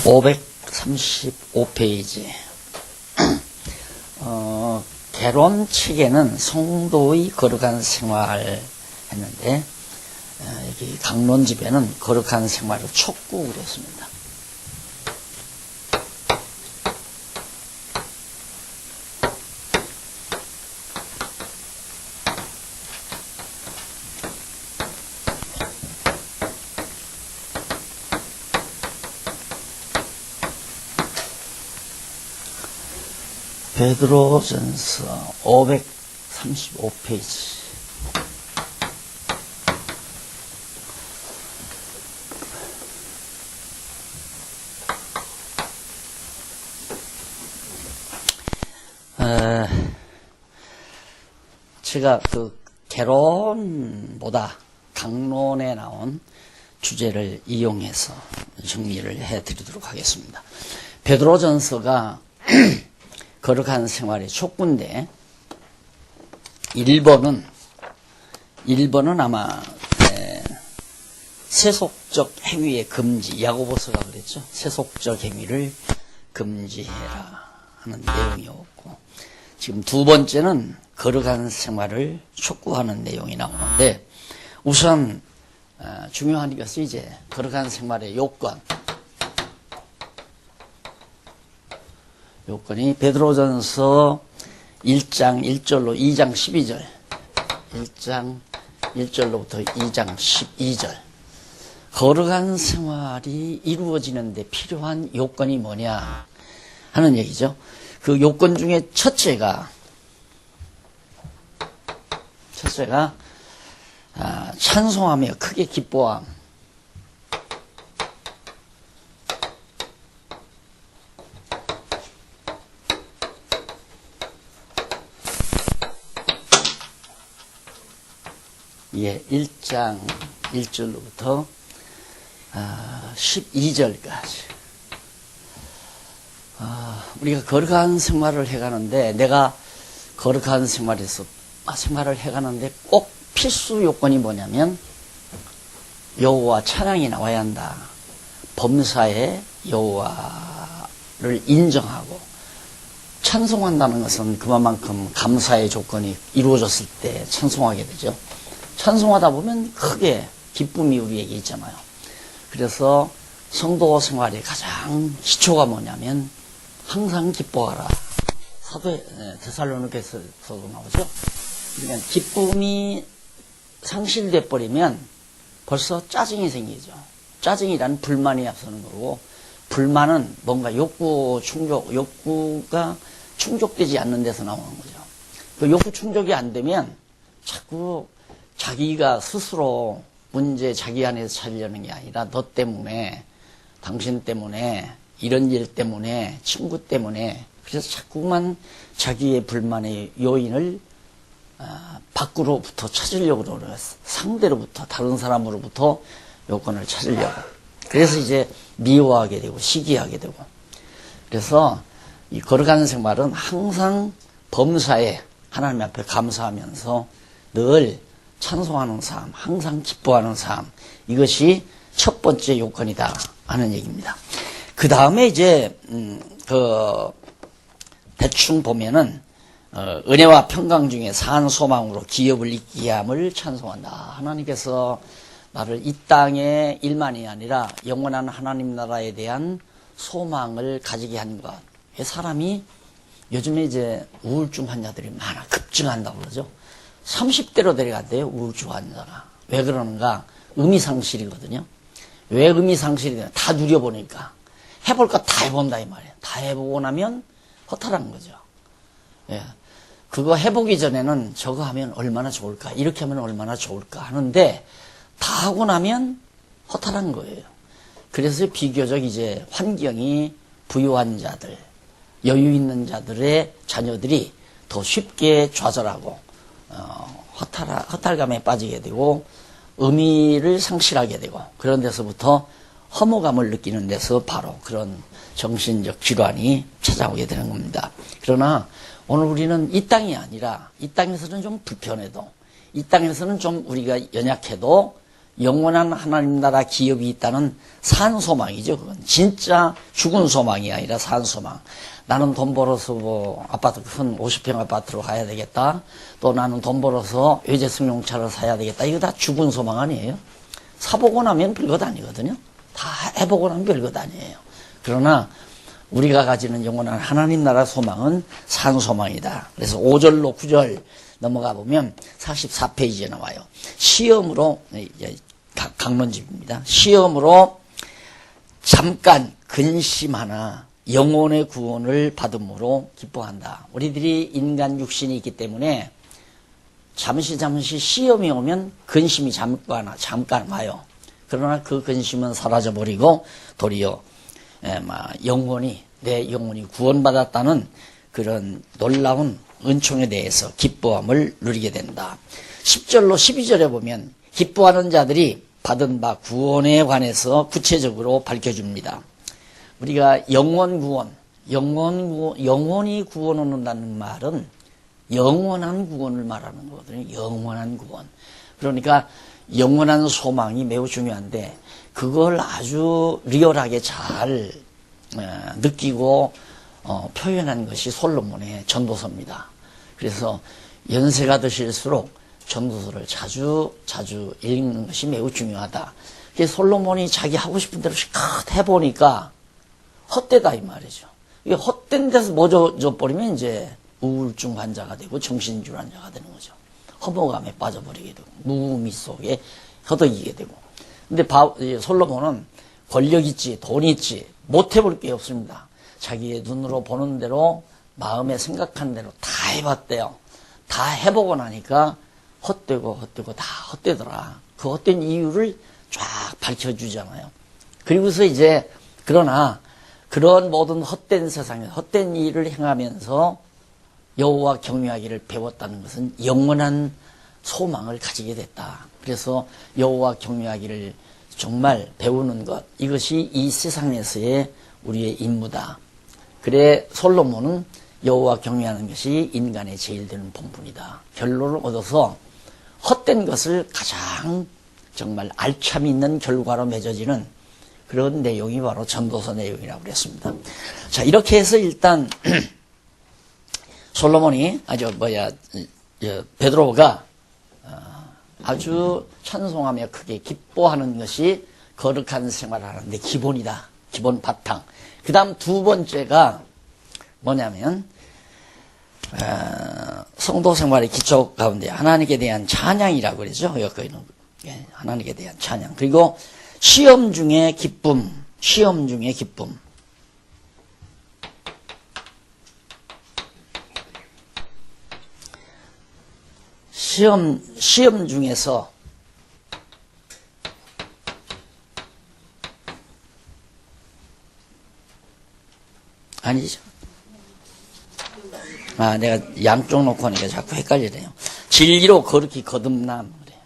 535페이지. 개론칙에는 성도의 거룩한 생활 했는데, 여기 강론집에는 거룩한 생활을 촉구 그랬습니다. 베드로전서 535페이지. 제가 그 개론보다 강론에 나온 주제를 이용해서 정리를 해드리도록 하겠습니다. 베드로전서가 거룩한 생활의 촉구인데 1번은 아마 세속적 행위의 금지, 야고보서가 그랬죠. 세속적 행위를 금지해라 하는 내용이었고, 지금 두 번째는 거룩한 생활을 촉구하는 내용이 나오는데, 우선 중요한 것이 이제 거룩한 생활의 요건이 베드로전서 1장 1절로 2장 12절, 1장 1절로부터 2장 12절. 거룩한 생활이 이루어지는데 필요한 요건이 뭐냐 하는 얘기죠. 그 요건 중에 첫째가 찬송하며 크게 기뻐함. 예, 1장 1절로부터 12절까지. 우리가 거룩한 생활을 해가는데, 내가 거룩한 생활을 해가는데 꼭 필수 요건이 뭐냐면, 여호와 찬양이 나와야 한다. 범사에 여호와를 인정하고, 찬송한다는 것은 그만큼 감사의 조건이 이루어졌을 때 찬송하게 되죠. 찬송하다 보면 크게 기쁨이 우리에게 있잖아요. 그래서 성도 생활의 가장 기초가 뭐냐면 항상 기뻐하라. 사도 데살로니가서도 나오죠. 그러니까 기쁨이 상실돼 버리면 벌써 짜증이 생기죠. 짜증이란 불만이 앞서는 거고, 불만은 뭔가 욕구가 충족되지 않는 데서 나오는 거죠. 그 욕구 충족이 안 되면 자꾸 자기가 스스로 문제 자기 안에서 찾으려는 게 아니라 너 때문에, 당신 때문에, 이런 일 때문에, 친구 때문에, 그래서 자꾸만 자기의 불만의 요인을 밖으로부터 찾으려고 그러는, 상대로부터, 다른 사람으로부터 요건을 찾으려고. 그래서 이제 미워하게 되고 시기하게 되고. 그래서 이 거룩한 생활은 항상 범사에 하나님 앞에 감사하면서 늘 찬송하는 삶, 항상 기뻐하는 삶, 이것이 첫 번째 요건이다 하는 얘기입니다. 그 다음에 이제 대충 보면은 은혜와 평강 중에 산 소망으로 기업을 잊게 함을 찬송한다. 하나님께서 나를 이 땅의 일만이 아니라 영원한 하나님 나라에 대한 소망을 가지게 한 것. 사람이 요즘에 이제 우울증 환자들이 많아 급증한다고 그러죠. 30대로 내려간대요, 우울증 환자가. 왜 그러는가? 의미상실이거든요. 왜 의미상실이 되냐? 다 누려보니까. 해볼 거 다 해본다, 이 말이에요. 다 해보고 나면 허탈한 거죠. 예. 그거 해보기 전에는 저거 하면 얼마나 좋을까? 이렇게 하면 얼마나 좋을까? 하는데, 다 하고 나면 허탈한 거예요. 그래서 비교적 이제 환경이 부유한 자들, 여유 있는 자들의 자녀들이 더 쉽게 좌절하고, 허탈감에 빠지게 되고 의미를 상실하게 되고, 그런 데서부터 허무감을 느끼는 데서 바로 그런 정신적 질환이 찾아오게 되는 겁니다. 그러나 오늘 우리는 이 땅이 아니라, 이 땅에서는 좀 불편해도, 이 땅에서는 좀 우리가 연약해도 영원한 하나님 나라 기업이 있다는 산 소망이죠. 그건 진짜 죽은 소망이 아니라 산 소망. 나는 돈 벌어서 뭐 아파트 큰 50평 아파트로 가야 되겠다. 또 나는 돈 벌어서 외제 승용차를 사야 되겠다. 이거 다 죽은 소망 아니에요? 사보고 나면 별것 아니거든요. 다 해보고 나면 별것 아니에요. 그러나 우리가 가지는 영원한 하나님 나라 소망은 산 소망이다. 그래서 5절로 9절 넘어가 보면 44페이지에 나와요. 시험으로, 이제 강론집입니다. 시험으로 잠깐 근심하나 영혼의 구원을 받음으로 기뻐한다. 우리들이 인간 육신이 있기 때문에 잠시 시험이 오면 근심이 잠깐 와요. 그러나 그 근심은 사라져버리고 도리어 내 영혼이 구원받았다는 그런 놀라운 은총에 대해서 기뻐함을 누리게 된다. 10절로 12절에 보면 기뻐하는 자들이 받은 바 구원에 관해서 구체적으로 밝혀줍니다. 우리가 영원 구원, 영원히 구원 얻는다는 말은 영원한 구원을 말하는 거거든요. 영원한 구원. 그러니까 영원한 소망이 매우 중요한데 그걸 아주 리얼하게 잘 느끼고 표현한 것이 솔로몬의 전도서입니다. 그래서 연세가 드실수록 전도서를 자주 읽는 것이 매우 중요하다. 솔로몬이 자기 하고 싶은 대로 실컷 해보니까 헛되다 이 말이죠. 이게 헛된 데서 멎어져 버리면 이제 우울증 환자가 되고 정신줄 환자가 되는 거죠. 허무감에 빠져버리게 되고 무미 속에 허덕이게 되고. 근데 솔로몬은 권력 있지, 돈 있지, 못 해볼 게 없습니다. 자기의 눈으로 보는 대로 마음에 생각하는 대로 다 해봤대요. 다 해보고 나니까 헛되고 다 헛되더라. 그 헛된 이유를 쫙 밝혀주잖아요. 그리고서 이제 그러나 그런 모든 헛된 세상에 헛된 일을 행하면서 여호와 경외하기를 배웠다는 것은 영원한 소망을 가지게 됐다. 그래서 여호와 경외하기를 정말 배우는 것, 이것이 이 세상에서의 우리의 임무다. 그래 솔로몬은 여호와 경외하는 것이 인간의 제일 되는 본분이다. 결론을 얻어서 헛된 것을 가장 정말 알참이 있는 결과로 맺어지는 그런 내용이 바로 전도서 내용이라고 그랬습니다. 자, 이렇게 해서 일단 솔로몬이 베드로가 아주 찬송하며 크게 기뻐하는 것이 거룩한 생활을 하는데 기본이다. 기본 바탕. 그 다음 두 번째가 뭐냐면 성도 생활의 기초 가운데 하나님께 대한 찬양이라고 그러죠. 여기는 하나님께 대한 찬양. 그리고 시험 중에 기쁨. 시험 중에 기쁨. 시험 중에서 아니죠. 내가 양쪽 놓고 하니까 자꾸 헷갈리네요. 진리로 거룩히 거듭남 그래요.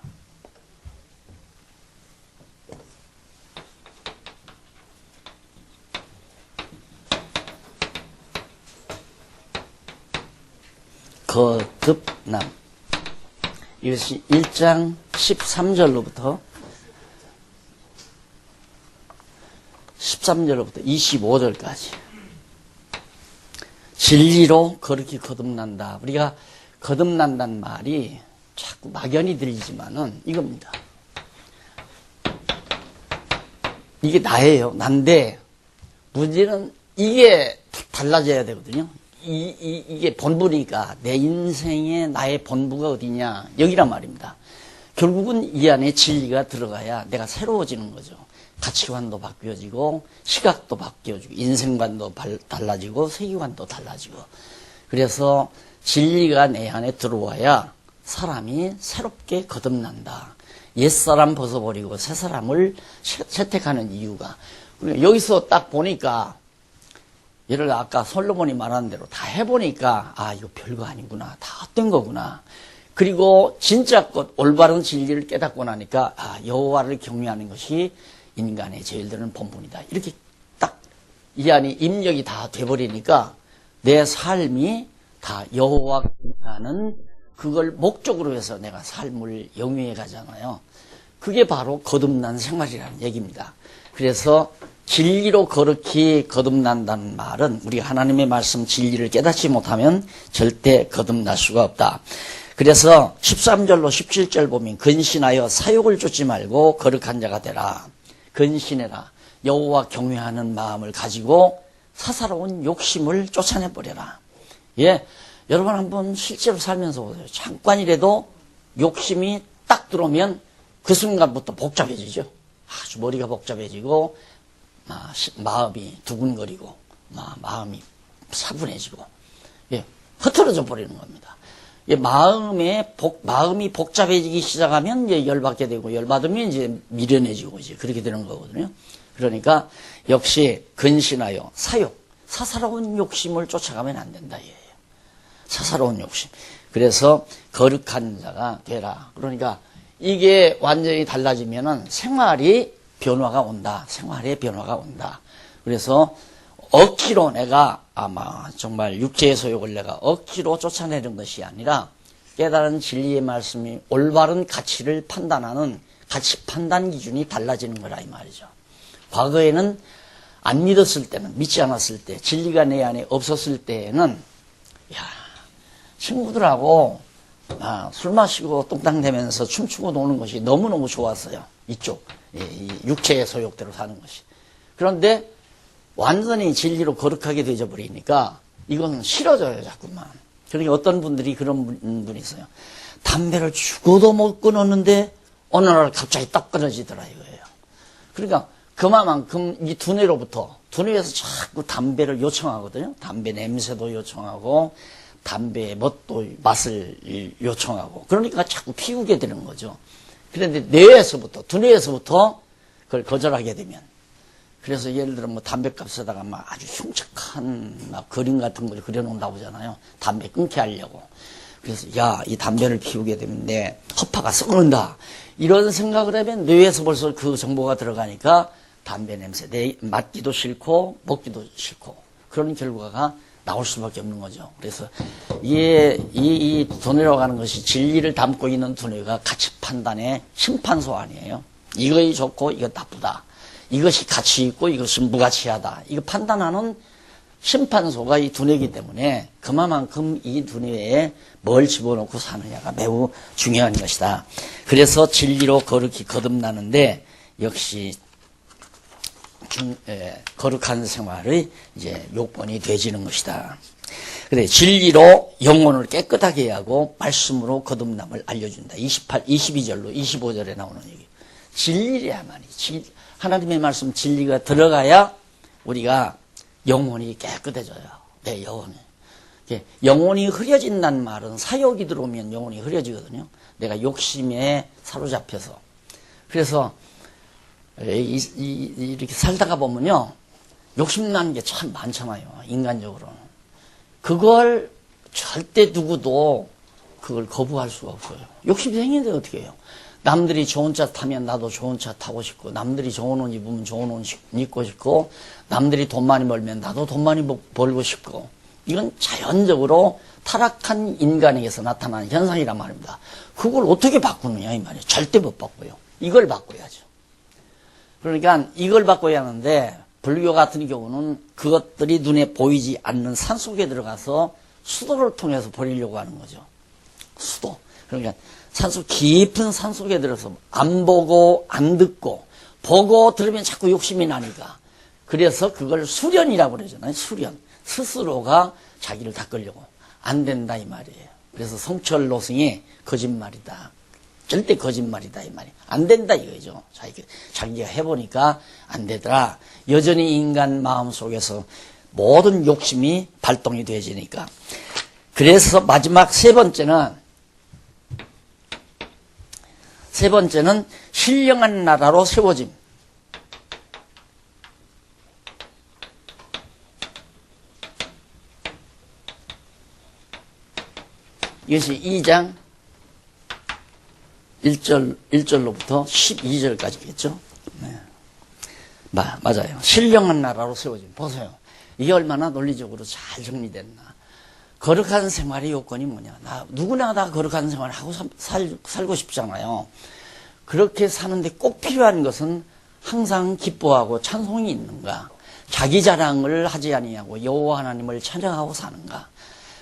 거듭남. 이것이 1장 13절로부터 25절까지. 진리로 거룩히 거듭난다. 우리가 거듭난다는 말이 자꾸 막연히 들리지만은 이겁니다. 이게 나예요. 난데 문제는 이게 달라져야 되거든요. 이게 본부니까 내 인생의 나의 본부가 어디냐 여기란 말입니다. 결국은 이 안에 진리가 들어가야 내가 새로워지는 거죠. 가치관도 바뀌어지고 시각도 바뀌어지고 인생관도 달라지고 세계관도 달라지고. 그래서 진리가 내 안에 들어와야 사람이 새롭게 거듭난다. 옛사람 벗어버리고 새사람을 채택하는 이유가. 여기서 딱 보니까 예를 들어 아까 솔로몬이 말한 대로 다 해보니까 이거 별거 아니구나. 다 헛된 거구나. 그리고 진짜 올바른 진리를 깨닫고 나니까 여호와를 경외하는 것이 인간의 제일 되는 본분이다. 이렇게 딱 이 안에 입력이 다 돼버리니까 내 삶이 다 여호와 경외하는 그걸 목적으로 해서 내가 삶을 영위해 가잖아요. 그게 바로 거듭난 생활이라는 얘기입니다. 그래서 진리로 거룩히 거듭난다는 말은 우리가 하나님의 말씀 진리를 깨닫지 못하면 절대 거듭날 수가 없다. 그래서 13절로 17절 보면 근신하여 사욕을 쫓지 말고 거룩한 자가 되라. 근신해라. 여호와 경외하는 마음을 가지고 사사로운 욕심을 쫓아내버려라. 예, 여러분 한번 실제로 살면서 보세요. 잠깐이라도 욕심이 딱 들어오면 그 순간부터 복잡해지죠. 아주 머리가 복잡해지고 마음이 두근거리고 마음이 사분해지고 예, 흐트러져 버리는 겁니다. 예, 마음이 복잡해지기 시작하면 이제 열받게 되고 열받으면 이제 미련해지고 이제 그렇게 되는 거거든요. 그러니까 역시 근신하여 사사로운 욕심을 쫓아가면 안 된다 이거예요. 사사로운 욕심. 그래서 거룩한 자가 되라. 그러니까 이게 완전히 달라지면은 생활의 변화가 온다. 그래서 억지로 내가 아마 정말 육체의 소욕을 내가 억지로 쫓아내는 것이 아니라 깨달은 진리의 말씀이 올바른 가치를 판단하는 가치 판단 기준이 달라지는 거라 이 말이죠. 과거에는 안 믿었을 때는, 믿지 않았을 때, 진리가 내 안에 없었을 때에는 친구들하고 술 마시고 똥땅대면서 춤추고 노는 것이 너무너무 좋았어요. 이쪽 이 육체의 소욕대로 사는 것이. 그런데 완전히 진리로 거룩하게 되어 버리니까 이건 싫어져요 자꾸만. 그러니까 어떤 분들이 그런 분이 있어요. 담배를 죽어도 못 끊었는데 어느 날 갑자기 딱 끊어지더라 이거예요. 그러니까 그만큼 이 두뇌에서 자꾸 담배를 요청하거든요. 담배 냄새도 요청하고 담배의 맛을 요청하고 그러니까 자꾸 피우게 되는 거죠. 그런데 두뇌에서부터 그걸 거절하게 되면, 그래서 예를 들어 담배값에다가 아주 흉측한 그림 같은 걸 그려놓는다고 하잖아요. 담배 끊게 하려고. 그래서 이 담배를 피우게 되면 내 허파가 썩는다. 이런 생각을 하면 뇌에서 벌써 그 정보가 들어가니까 담배 냄새 맡기도 싫고 먹기도 싫고 그런 결과가 나올 수밖에 없는 거죠. 그래서 이 두뇌로 가는 것이 진리를 담고 있는 두뇌가 가치 판단의 심판소 아니에요. 이것이 좋고 이것 나쁘다. 이것이 가치 있고 이것은 무가치하다. 이거 판단하는 심판소가 이 두뇌이기 때문에 그만큼 이 두뇌에 뭘 집어넣고 사느냐가 매우 중요한 것이다. 그래서 진리로 거룩히 거듭나는데 역시 거룩한 생활의 이제 요건이 되지는 것이다. 그래, 진리로 영혼을 깨끗하게 하고 말씀으로 거듭남을 알려준다. 22절로 25절에 나오는 얘기. 진리야만이 하나님의 말씀 진리가 들어가야 우리가 영혼이 깨끗해져요. 내 영혼이. 영혼이 흐려진다는 말은 사욕이 들어오면 영혼이 흐려지거든요. 내가 욕심에 사로잡혀서. 그래서 이렇게 살다가 보면요, 욕심나는 게 참 많잖아요. 인간적으로는. 그걸 절대 누구도 그걸 거부할 수가 없어요. 욕심이 생기는데 어떻게 해요? 남들이 좋은 차 타면 나도 좋은 차 타고 싶고, 남들이 좋은 옷 입으면 좋은 옷 입고 싶고, 남들이 돈 많이 벌면 나도 돈 많이 벌고 싶고, 이건 자연적으로 타락한 인간에게서 나타나는 현상이란 말입니다. 그걸 어떻게 바꾸느냐 이 말이에요. 절대 못 바꿔요. 이걸 바꿔야죠. 그러니까 이걸 바꿔야 하는데 불교 같은 경우는 그것들이 눈에 보이지 않는 산속에 들어가서 수도를 통해서 버리려고 하는 거죠. 수도. 그러니까 깊은 산속에 들어서 안 보고 안 듣고 보고 들으면 자꾸 욕심이 나니까 그래서 그걸 수련이라고 그러잖아요. 수련. 스스로가 자기를 닦으려고. 안 된다 이 말이에요. 그래서 성철 노승이 거짓말이다. 절대 거짓말이다 이 말이. 안 된다 이거죠. 자기가 해보니까 안 되더라. 여전히 인간 마음속에서 모든 욕심이 발동이 되어지니까. 그래서 마지막 세 번째는 신령한 나라로 세워짐. 이것이 2장 1절로부터 12절까지겠죠. 네. 맞아요. 신령한 나라로 세워짐. 보세요. 이게 얼마나 논리적으로 잘 정리됐나. 거룩한 생활의 요건이 뭐냐. 누구나 다 거룩한 생활을 하고 살고 싶잖아요. 그렇게 사는데 꼭 필요한 것은 항상 기뻐하고 찬송이 있는가, 자기 자랑을 하지 아니하고 여호와 하나님을 찬양하고 사는가,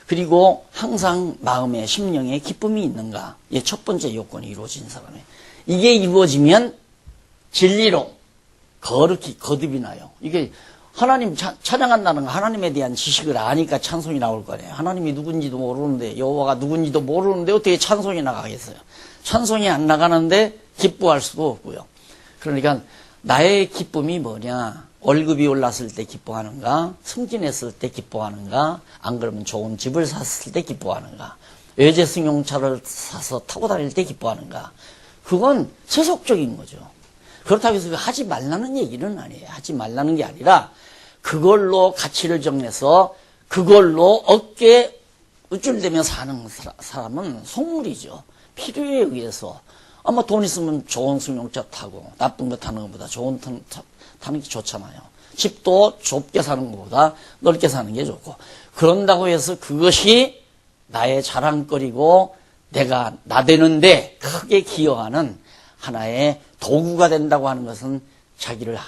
그리고 항상 마음에 심령에 기쁨이 있는가. 이게 첫 번째 요건이 이루어진 사람이에요. 이게 이루어지면 진리로 거룩히 거듭이 나요. 이게 하나님 찬양한다는 거, 하나님에 대한 지식을 아니까 찬송이 나올 거예요. 하나님이 누군지도 모르는데, 여호와가 누군지도 모르는데 어떻게 찬송이 나가겠어요? 찬송이 안 나가는데 기뻐할 수도 없고요. 그러니까 나의 기쁨이 뭐냐? 월급이 올랐을 때 기뻐하는가? 승진했을 때 기뻐하는가? 안 그러면 좋은 집을 샀을 때 기뻐하는가? 외제 승용차를 사서 타고 다닐 때 기뻐하는가? 그건 세속적인 거죠. 그렇다고 해서 하지 말라는 얘기는 아니에요. 하지 말라는 게 아니라 그걸로 가치를 정해서 그걸로 어깨 우쭐대며 사는 사람은 속물이죠. 필요에 의해서. 아마 돈 있으면 좋은 승용차 타고 나쁜 거 타는 것보다 좋은 타는 게 좋잖아요. 집도 좁게 사는 것보다 넓게 사는 게 좋고. 그런다고 해서 그것이 나의 자랑거리고 내가 나대는데 크게 기여하는 하나의 도구가 된다고 하는 것은 자기를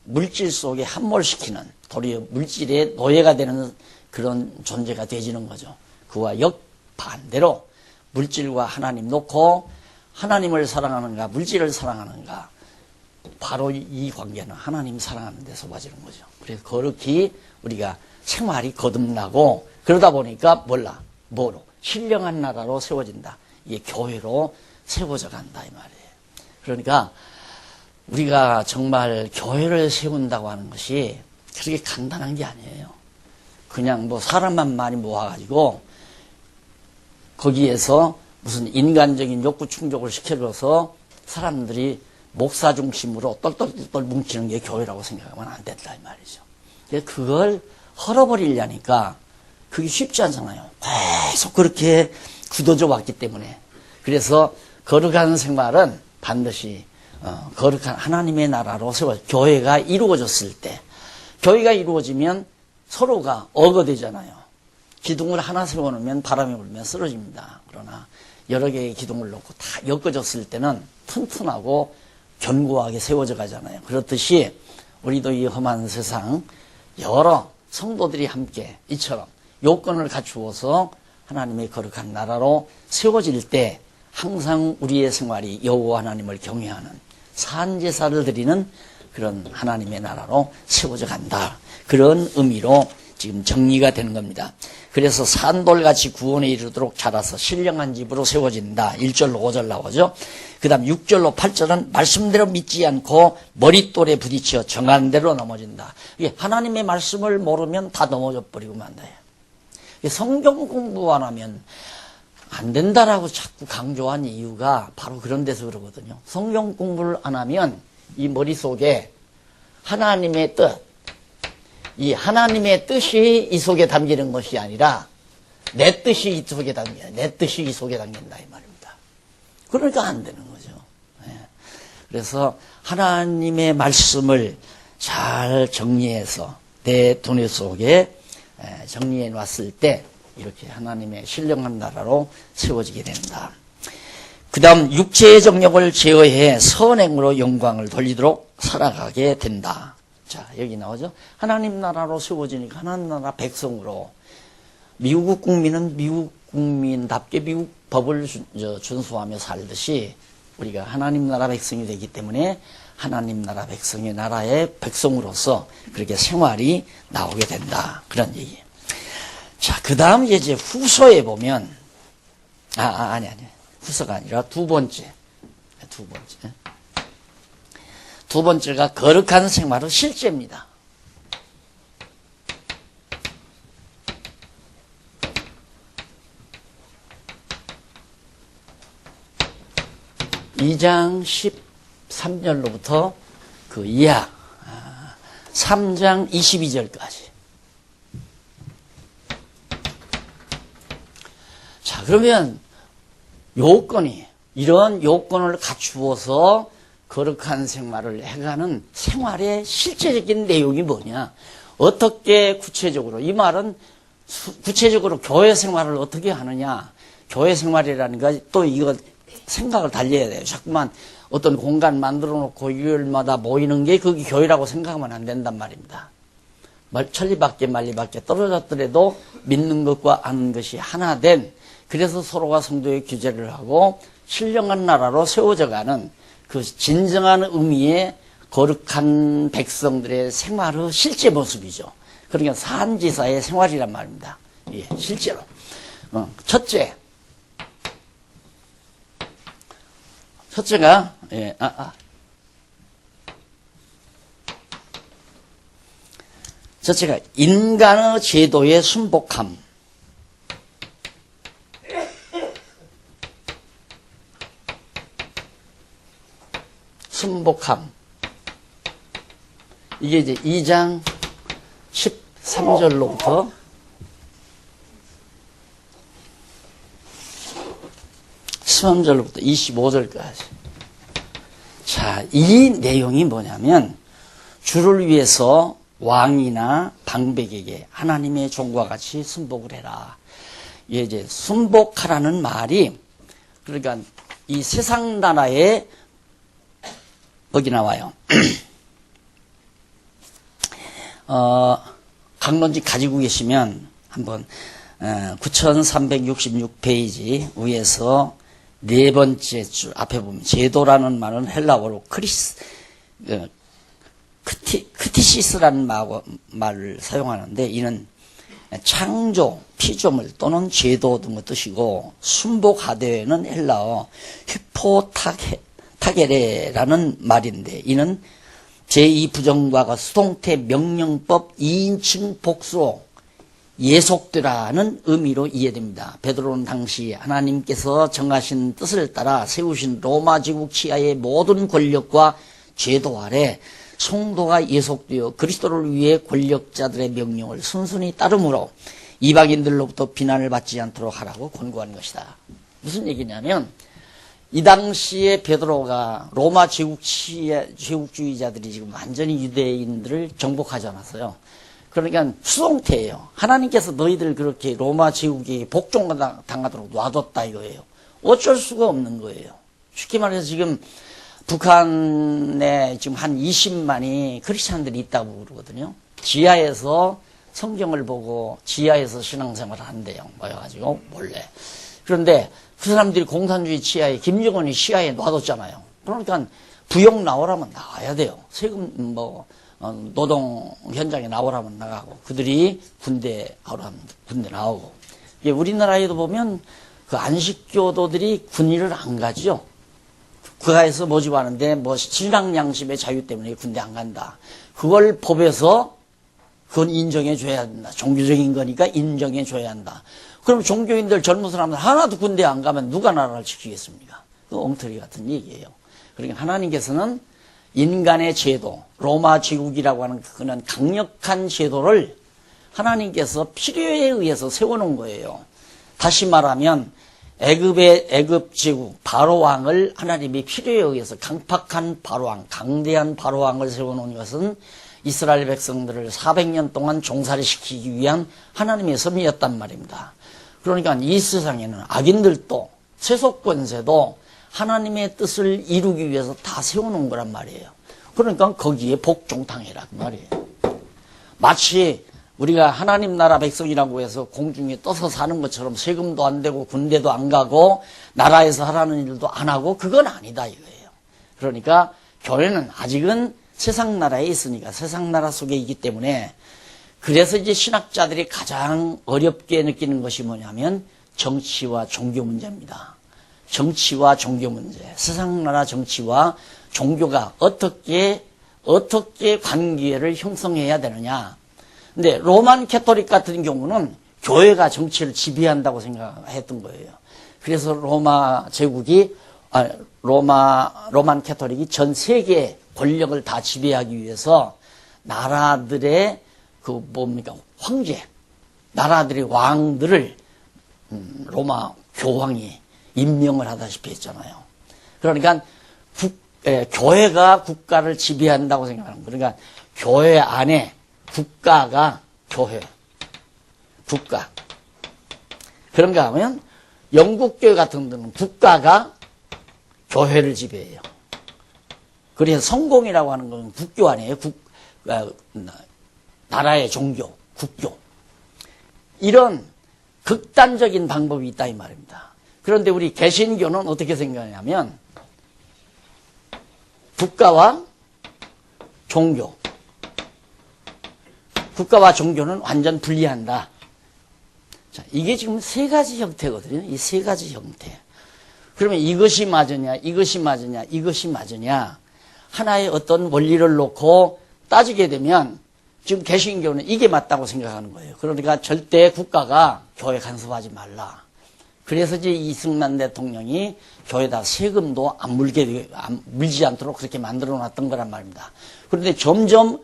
물질 속에 함몰시키는, 도리어 물질의 노예가 되는 그런 존재가 되지는 거죠. 그와 역반대로 물질과 하나님 놓고 하나님을 사랑하는가 물질을 사랑하는가, 바로 이 관계는 하나님 사랑하는 데 쏟아지는 거죠. 그래서 거룩히 우리가 생활이 거듭나고, 그러다 보니까 뭐로? 신령한 나라로 세워진다. 이게 교회로 세워져 간다 이 말이에요. 그러니까 우리가 정말 교회를 세운다고 하는 것이 그렇게 간단한 게 아니에요. 그냥 뭐 사람만 많이 모아가지고 거기에서 무슨 인간적인 욕구 충족을 시켜줘서 사람들이 목사 중심으로 똘똘똘 뭉치는 게 교회라고 생각하면 안 된다 이 말이죠. 그걸 헐어버리려니까 그게 쉽지 않잖아요. 계속 그렇게 굳어져 왔기 때문에. 그래서 거룩한 생활은 반드시 거룩한 하나님의 나라로 세워, 교회가 이루어졌을 때, 교회가 이루어지면 서로가 어거되잖아요. 기둥을 하나 세워놓으면 바람이 불면 쓰러집니다. 그러나 여러 개의 기둥을 놓고 다 엮어졌을 때는 튼튼하고 견고하게 세워져 가잖아요. 그렇듯이 우리도 이 험한 세상 여러 성도들이 함께 이처럼 요건을 갖추어서 하나님의 거룩한 나라로 세워질 때 항상 우리의 생활이 여호와 하나님을 경외하는 산제사를 드리는 그런 하나님의 나라로 세워져 간다. 그런 의미로 지금 정리가 되는 겁니다. 그래서 산돌같이 구원에 이르도록 자라서 신령한 집으로 세워진다. 1절로 5절 나오죠. 그 다음 6절로 8절은 말씀대로 믿지 않고 머릿돌에 부딪혀 정한 대로 넘어진다. 이게 하나님의 말씀을 모르면 다 넘어져 버리고 만다요. 성경 공부 안 하면 안 된다라고 자꾸 강조한 이유가 바로 그런 데서 그러거든요. 성경 공부를 안 하면 이 머릿속에 하나님의 뜻, 이 하나님의 뜻이 이 속에 담기는 것이 아니라 내 뜻이 이 속에 담긴다. 내 뜻이 이 속에 담긴다 이 말입니다. 그러니까 안 되는 거죠. 그래서 하나님의 말씀을 잘 정리해서 내 두뇌 속에 정리해 놨을 때 이렇게 하나님의 신령한 나라로 세워지게 된다. 그 다음 육체의 정욕을 제어해 선행으로 영광을 돌리도록 살아가게 된다. 자, 여기 나오죠. 하나님 나라로 세워지니까 하나님 나라 백성으로, 미국 국민은 미국 국민답게 미국 법을 준수하며 살듯이 우리가 하나님 나라 백성이 되기 때문에 하나님 나라 백성의 나라의 백성으로서 그렇게 생활이 나오게 된다. 그런 얘기예요. 자, 그 다음 이제 후서에 보면, 아니. 후서가 아니라 두 번째. 두 번째가 거룩한 생활의 실제입니다. (2장 13절로부터) 그 이하 3장 22절까지. 자, 그러면 이런 요건을 갖추어서 거룩한 생활을 해가는 생활의 실제적인 내용이 뭐냐? 어떻게 구체적으로, 이 말은 구체적으로 교회 생활을 어떻게 하느냐? 교회 생활이라는 거 또 이거 생각을 달려야 돼요. 자꾸만 어떤 공간 만들어 놓고 일요일마다 모이는 게 그게 교회라고 생각하면 안 된단 말입니다. 천리밖에 만리밖에 떨어졌더라도 믿는 것과 아는 것이 하나 된, 그래서 서로가 성도의 규제를 하고 신령한 나라로 세워져가는 그 진정한 의미의 거룩한 백성들의 생활의 실제 모습이죠. 그러니까 산지사의 생활이란 말입니다. 예, 실제로. 첫째가, 첫째가 인간의 제도에 순복함. 순복함. 이게 이제 2장 13절로부터 13절로부터 25절까지. 자, 이 내용이 뭐냐면, 주를 위해서 왕이나 방백에게 하나님의 종과 같이 순복을 해라. 이게 이제 순복하라는 말이, 그러니까 이 세상 나라에 거기 나와요. 강론지 가지고 계시면 한번 9366페이지 위에서 네 번째 줄 앞에 보면 제도라는 말은 헬라어로 크티시스라는 말을 사용하는데, 이는 창조, 피조물 또는 제도 등의 뜻이고, 순복하되는 헬라어 히포타게레라는 말인데, 이는 제2부정과가 수동태 명령법 2인칭 복수로 예속되라는 의미로 이해됩니다. 베드로는 당시 하나님께서 정하신 뜻을 따라 세우신 로마 제국 치하의 모든 권력과 제도 아래 성도가 예속되어 그리스도를 위해 권력자들의 명령을 순순히 따르므로 이방인들로부터 비난을 받지 않도록 하라고 권고한 것이다. 무슨 얘기냐면, 이 당시에 베드로가 로마 제국주의자들이 지금 완전히 유대인들을 정복하지 않았어요. 그러니까 수동태예요. 하나님께서 너희들 그렇게 로마 제국에 복종당하도록 놔뒀다 이거예요. 어쩔 수가 없는 거예요. 쉽게 말해서 지금 북한에 지금 한 20만이 크리스찬들이 있다고 그러거든요. 지하에서 성경을 보고 지하에서 신앙생활을 한대요. 모여가지고 몰래. 그런데 그 사람들이 공산주의 치하에, 김정은이 시야에 놔뒀잖아요. 그러니까 부역 나오라면 나와야 돼요. 세금 노동 현장에 나오라면 나가고, 그들이 군대 나오라면 군대 나오고. 우리나라에도 보면 그 안식교도들이 군의를 안 가죠. 국가에서 모집하는데 신앙 양심의 자유 때문에 군대 안 간다. 그걸 법에서 그건 인정해 줘야 된다. 종교적인 거니까 인정해 줘야 한다. 그럼 종교인들 젊은 사람들 하나도 군대 안 가면 누가 나라를 지키겠습니까? 그 엉터리 같은 얘기예요. 그러니까 하나님께서는 인간의 제도, 로마 제국이라고 하는 그는 강력한 제도를 하나님께서 필요에 의해서 세워놓은 거예요. 다시 말하면 애굽 제국 바로왕을 하나님이 필요에 의해서 강팍한 바로왕, 강대한 바로왕을 세워놓은 것은 이스라엘 백성들을 400년 동안 종살이 시키기 위한 하나님의 섭리였단 말입니다. 그러니까 이 세상에는 악인들도 세속권세도 하나님의 뜻을 이루기 위해서 다 세워놓은 거란 말이에요. 그러니까 거기에 복종당해라 그 말이에요. 마치 우리가 하나님 나라 백성이라고 해서 공중에 떠서 사는 것처럼 세금도 안 되고 군대도 안 가고 나라에서 하라는 일도 안 하고, 그건 아니다 이거예요. 그러니까 교회는 아직은 세상 나라에 있으니까, 세상 나라 속에 있기 때문에, 그래서 이제 신학자들이 가장 어렵게 느끼는 것이 뭐냐면 정치와 종교 문제입니다. 정치와 종교 문제, 세상 나라 정치와 종교가 어떻게 관계를 형성해야 되느냐. 근데 로만 캐토릭 같은 경우는 교회가 정치를 지배한다고 생각했던 거예요. 그래서 로만 캐토릭이 전 세계 권력을 다 지배하기 위해서 나라들의 황제, 나라들의 왕들을 로마 교황이 임명을 하다시피 했잖아요. 그러니까 교회가 국가를 지배한다고 생각하는 거예요. 그러니까 교회 안에 국가가 국가. 그런가 하면 영국 교회 같은 데는 국가가 교회를 지배해요. 그래서 성공이라고 하는 건 국교 아니에요. 나라의 종교, 국교. 이런 극단적인 방법이 있다 이 말입니다. 그런데 우리 개신교는 어떻게 생각하냐면 국가와 종교. 국가와 종교는 완전 분리한다. 자, 이게 지금 세 가지 형태거든요. 이 세 가지 형태. 그러면 이것이 맞으냐, 이것이 맞으냐, 이것이 맞으냐. 하나의 어떤 원리를 놓고 따지게 되면 지금 개신교는 이게 맞다고 생각하는 거예요. 그러니까 절대 국가가 교회 간섭하지 말라. 그래서 이제 이승만 대통령이 교회에다 세금도 안 물지 않도록 그렇게 만들어 놨던 거란 말입니다. 그런데 점점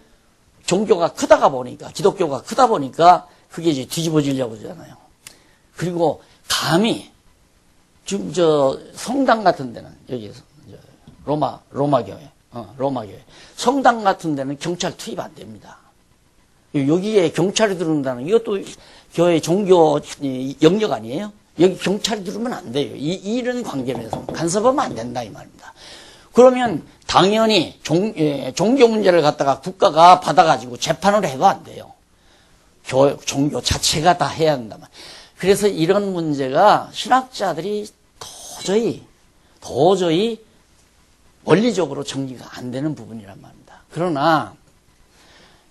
종교가 크다가 보니까, 기독교가 크다 보니까 그게 이제 뒤집어지려고 그러잖아요. 그리고 감히 지금 성당 같은 데는 여기 로마 교회 성당 같은 데는 경찰 투입 안 됩니다. 여기에 경찰이 들어온다는 이것도 교회 종교 영역 아니에요? 여기 경찰이 들어오면 안 돼요. 이런 관계에서 간섭하면 안 된다 이 말입니다. 그러면 당연히 종교 문제를 갖다가 국가가 받아가지고 재판을 해도 안 돼요. 종교 자체가 다 해야 한다. 그래서 이런 문제가 신학자들이 도저히 원리적으로 정리가 안 되는 부분이란 말입니다. 그러나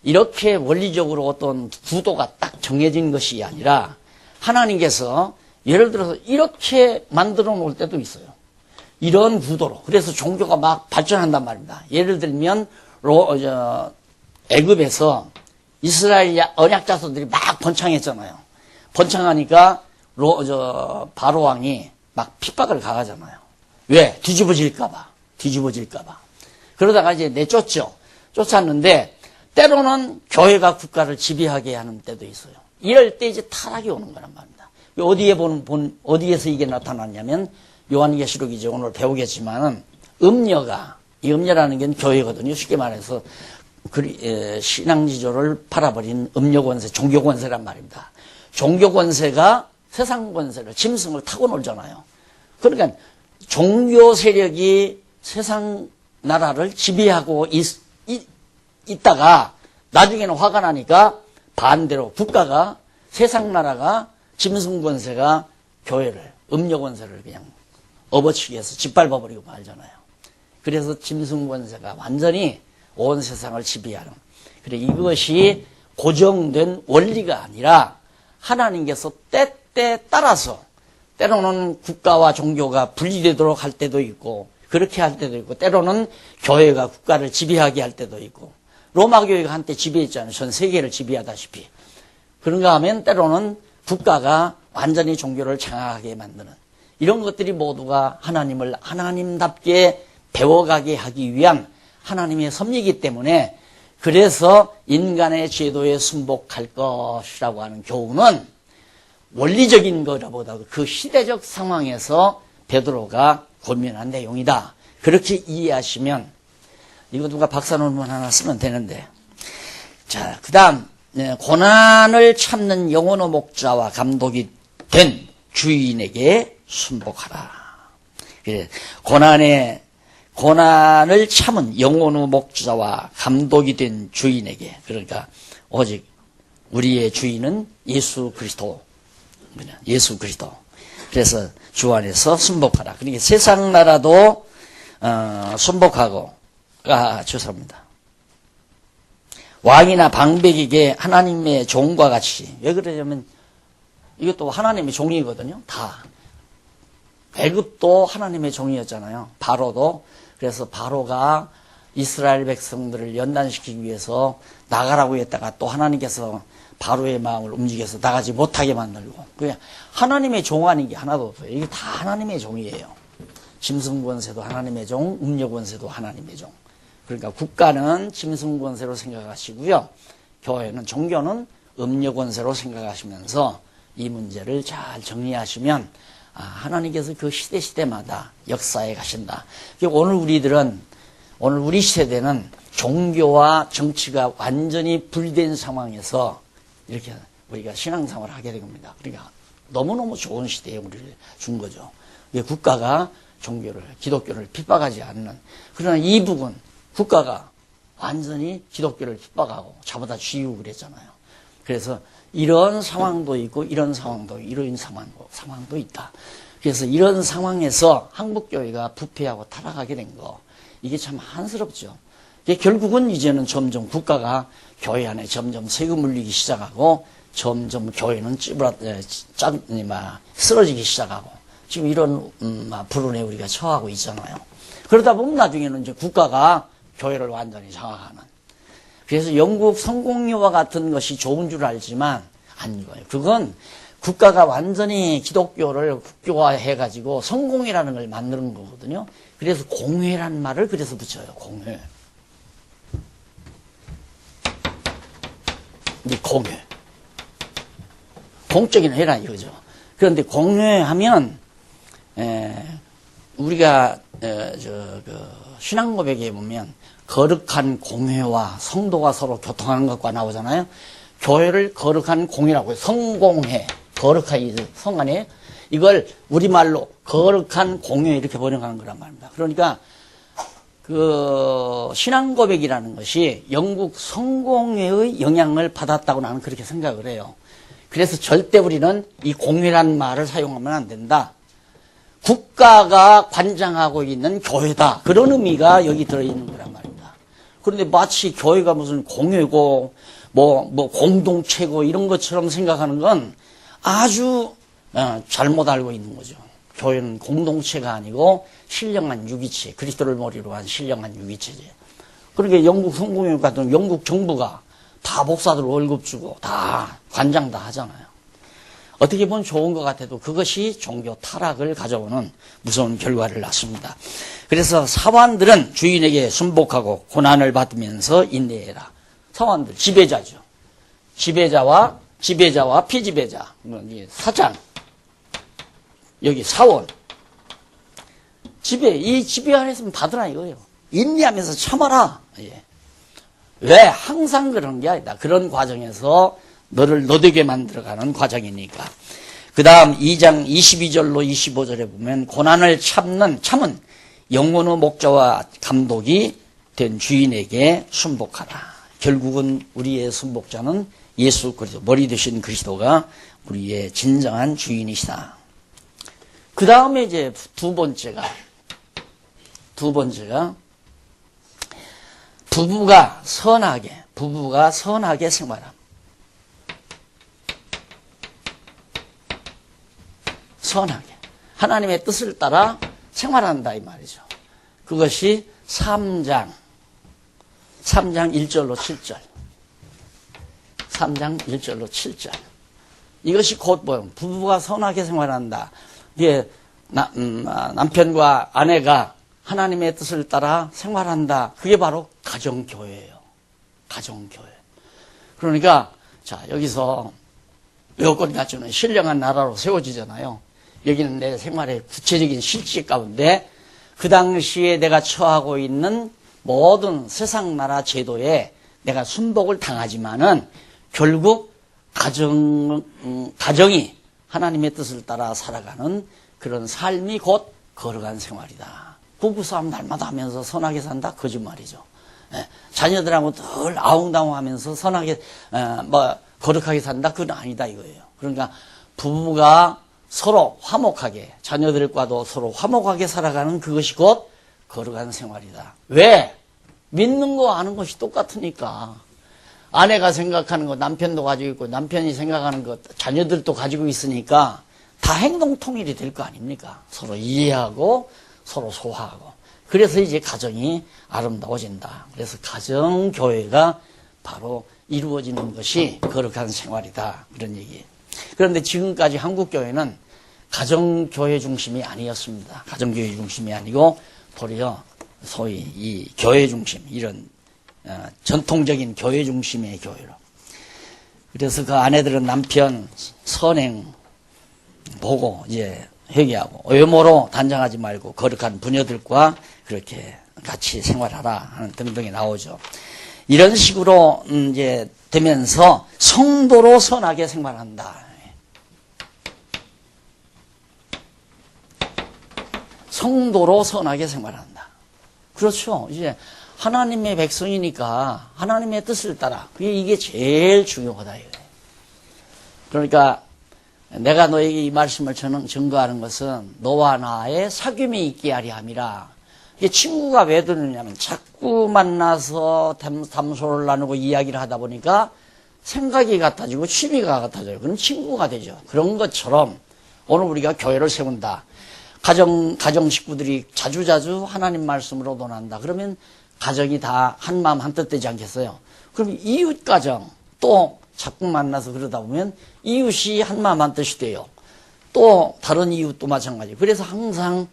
이렇게 원리적으로 어떤 구도가 딱 정해진 것이 아니라 하나님께서 예를 들어서 이렇게 만들어 놓을 때도 있어요. 이런 구도로. 그래서 종교가 막 발전한단 말입니다. 예를 들면 애굽에서 이스라엘 언약 자손들이 막 번창했잖아요. 번창하니까 바로 왕이 막 핍박을 가하잖아요. 왜? 뒤집어질까 봐. 그러다가 이제 내쫓죠. 쫓았는데 때로는 교회가 국가를 지배하게 하는 때도 있어요. 이럴 때 이제 타락이 오는 거란 말입니다. 어디에서 이게 나타났냐면 요한계시록이죠. 오늘 배우겠지만은 음녀라는 게 교회거든요. 쉽게 말해서 신앙지조를 팔아버린 음녀권세, 종교권세란 말입니다. 종교권세가 세상 권세를, 짐승을 타고 놀잖아요. 그러니까 종교 세력이 세상 나라를 지배하고 있다가 나중에는 화가 나니까 반대로 국가가, 세상 나라가, 짐승 권세가 교회를, 음녀 권세를 그냥 업어치기 해서 짓밟아버리고 말잖아요. 그래서 짐승 권세가 완전히 온 세상을 지배하는. 그래, 이것이 고정된 원리가 아니라 하나님께서 때때 따라서 때로는 국가와 종교가 분리되도록 할 때도 있고 그렇게 할 때도 있고 때로는 교회가 국가를 지배하게 할 때도 있고 로마 교회가 한때 지배했잖아요. 전 세계를 지배하다시피. 그런가 하면 때로는 국가가 완전히 종교를 장악하게 만드는 이런 것들이 모두가 하나님을 하나님답게 배워가게 하기 위한 하나님의 섭리이기 때문에 그래서 인간의 제도에 순복할 것이라고 하는 교훈은 원리적인 것보다도 그 시대적 상황에서 베드로가 고민한 내용이다. 그렇게 이해하시면 이거 누가 박사 논문 하나 쓰면 되는데 자, 그 다음 고난을 참는 영혼의 목자와 감독이 된 주인에게 순복하라. 그래, 고난을 참은 영혼의 목자와 감독이 된 주인에게 그러니까 오직 우리의 주인은 예수 그리스도. 그래서 주 안에서 순복하라. 그러니까 세상 나라도 순복하고 죄송합니다. 왕이나 방백에게 하나님의 종과 같이 왜 그러냐면 이것도 하나님의 종이거든요. 다. 애굽도 하나님의 종이었잖아요. 바로도. 그래서 바로가 이스라엘 백성들을 연단시키기 위해서 나가라고 했다가 또 하나님께서 바로의 마음을 움직여서 나가지 못하게 만들고 그냥 하나님의 종 아닌 게 하나도 없어요. 이게 다 하나님의 종이에요. 짐승권세도 하나님의 종, 음녀권세도 하나님의 종. 그러니까 국가는 짐승권세로 생각하시고요. 교회는 종교는 음녀권세로 생각하시면서 이 문제를 잘 정리하시면 하나님께서 그 시대마다 역사에 가신다. 오늘 우리 세대는 종교와 정치가 완전히 분리된 상황에서 이렇게 우리가 신앙생활을 하게 된 겁니다. 그러니까 너무너무 좋은 시대에 우리를 준 거죠. 국가가 종교를, 기독교를 핍박하지 않는. 그러나 이 부분, 국가가 완전히 기독교를 핍박하고 잡아다 쥐고 그랬잖아요. 그래서 이런 상황도 있고 이런 상황도 이런 상황도 있다. 그래서 이런 상황에서 한국교회가 부패하고 타락하게 된 거, 이게 참 한스럽죠. 결국은 이제는 점점 국가가 교회 안에 점점 세금 물리기 시작하고 점점 교회는 쓰러지기 시작하고 지금 이런 불운에 우리가 처하고 있잖아요. 그러다 보면 나중에는 이제 국가가 교회를 완전히 장악하는. 그래서 영국 성공회와 같은 것이 좋은 줄 알지만 아니고요. 그건 국가가 완전히 기독교를 국교화해가지고 성공회라는 걸 만드는 거거든요. 그래서 공회라는 말을 그래서 붙여요. 공회. 이 공회. 공적인 회라 이거죠. 그런데 공회하면 우리가 신앙고백에 보면 거룩한 공회와 성도가 서로 교통하는 것과 나오잖아요. 교회를 거룩한 공회라고 해요. 성공회. 거룩한 성안에 이걸 우리말로 거룩한 공회 이렇게 번역하는 거란 말입니다. 그러니까 그 신앙고백이라는 것이 영국 성공회의 영향을 받았다고 나는 그렇게 생각을 해요. 그래서 절대 우리는 이 공회라는 말을 사용하면 안 된다. 국가가 관장하고 있는 교회다. 그런 의미가 여기 들어있는 거란 말입니다. 그런데 마치 교회가 무슨 공회고 뭐 공동체고 이런 것처럼 생각하는 건 아주 잘못 알고 있는 거죠. 교회는 공동체가 아니고 신령한 유기체, 그리스도를 머리로 한 신령한 유기체지. 그러니까 영국 성공회 같은 영국 정부가 다 목사들 월급 주고 다 관장 다 하잖아요. 어떻게 보면 좋은 것 같아도 그것이 종교 타락을 가져오는 무서운 결과를 낳습니다. 그래서 사환들은 주인에게 순복하고 고난을 받으면서 인내해라. 사환들, 지배자죠. 지배자와 피지배자, 사장, 여기 사원. 이 지배 안에서 받으라 이거예요. 인내하면서 참아라. 예. 왜? 항상 그런 게 아니다. 그런 과정에서 너를 너되게 만들어가는 과정이니까. 그 다음 2장 22절로 25절에 보면 고난을 참은 영혼의 목자와 감독이 된 주인에게 순복하라. 결국은 우리의 순복자는 예수 그리스도, 머리 되신 그리스도가 우리의 진정한 주인이시다. 그 다음에 이제 두 번째가 부부가 선하게 생활함. 선하게. 하나님의 뜻을 따라 생활한다 이 말이죠. 그것이 3장 1절로 7절. 3장 1절로 7절. 이것이 곧 뭐예요? 부부가 선하게 생활한다. 이게 남편과 아내가 하나님의 뜻을 따라 생활한다. 그게 바로 가정교회예요. 가정교회. 그러니까 자 여기서 여건이 갖추는 신령한 나라로 세워지잖아요. 여기는 내 생활의 구체적인 실제 가운데 그 당시에 내가 처하고 있는 모든 세상 나라 제도에 내가 순복을 당하지만은 결국 가정이 하나님의 뜻을 따라 살아가는 그런 삶이 곧 거룩한 생활이다. 부부싸움 날마다 하면서 선하게 산다? 거짓말이죠. 자녀들하고 늘 아웅다웅하면서 선하게 거룩하게 산다? 그건 아니다 이거예요. 그러니까 부부가 서로 화목하게, 자녀들과도 서로 화목하게 살아가는 그것이 곧 거룩한 생활이다. 왜? 믿는 거 아는 것이 똑같으니까. 아내가 생각하는 거 남편도 가지고 있고 남편이 생각하는 것 자녀들도 가지고 있으니까 다 행동 통일이 될 거 아닙니까? 서로 이해하고 서로 소화하고. 그래서 이제 가정이 아름다워진다. 그래서 가정교회가 바로 이루어지는 것이 거룩한 생활이다. 이런 얘기예요. 그런데 지금까지 한국교회는 가정교회 중심이 아니었습니다. 가정교회 중심이 아니고 도리어 소위 이 교회 중심, 이런 전통적인 교회 중심의 교회로. 그래서 그 아내들은 남편 선행 보고 이제 회개하고 외모로 단정하지 말고 거룩한 부녀들과 그렇게 같이 생활하라 하는 등등이 나오죠. 이런 식으로 이제 되면서 성도로 선하게 생활한다. 성도로 선하게 생활한다. 그렇죠. 이제 하나님의 백성이니까 하나님의 뜻을 따라. 이게 제일 중요하다 이거예요. 그러니까 내가 너에게 이 말씀을 증거하는 것은 너와 나의 사귐이 있게 하려 함이라. 이게 친구가 왜 되느냐면 자꾸 만나서 담소를 나누고 이야기를 하다 보니까 생각이 같아지고 취미가 같아져요. 그럼 친구가 되죠. 그런 것처럼 오늘 우리가 교회를 세운다. 가정 식구들이 자주자주 하나님 말씀으로 논한다. 그러면 가정이 다 한마음 한뜻 되지 않겠어요? 그럼 이웃 가정 또 자꾸 만나서 그러다 보면 이웃이 한마음 한뜻이 돼요. 또 다른 이웃도 마찬가지. 그래서 항상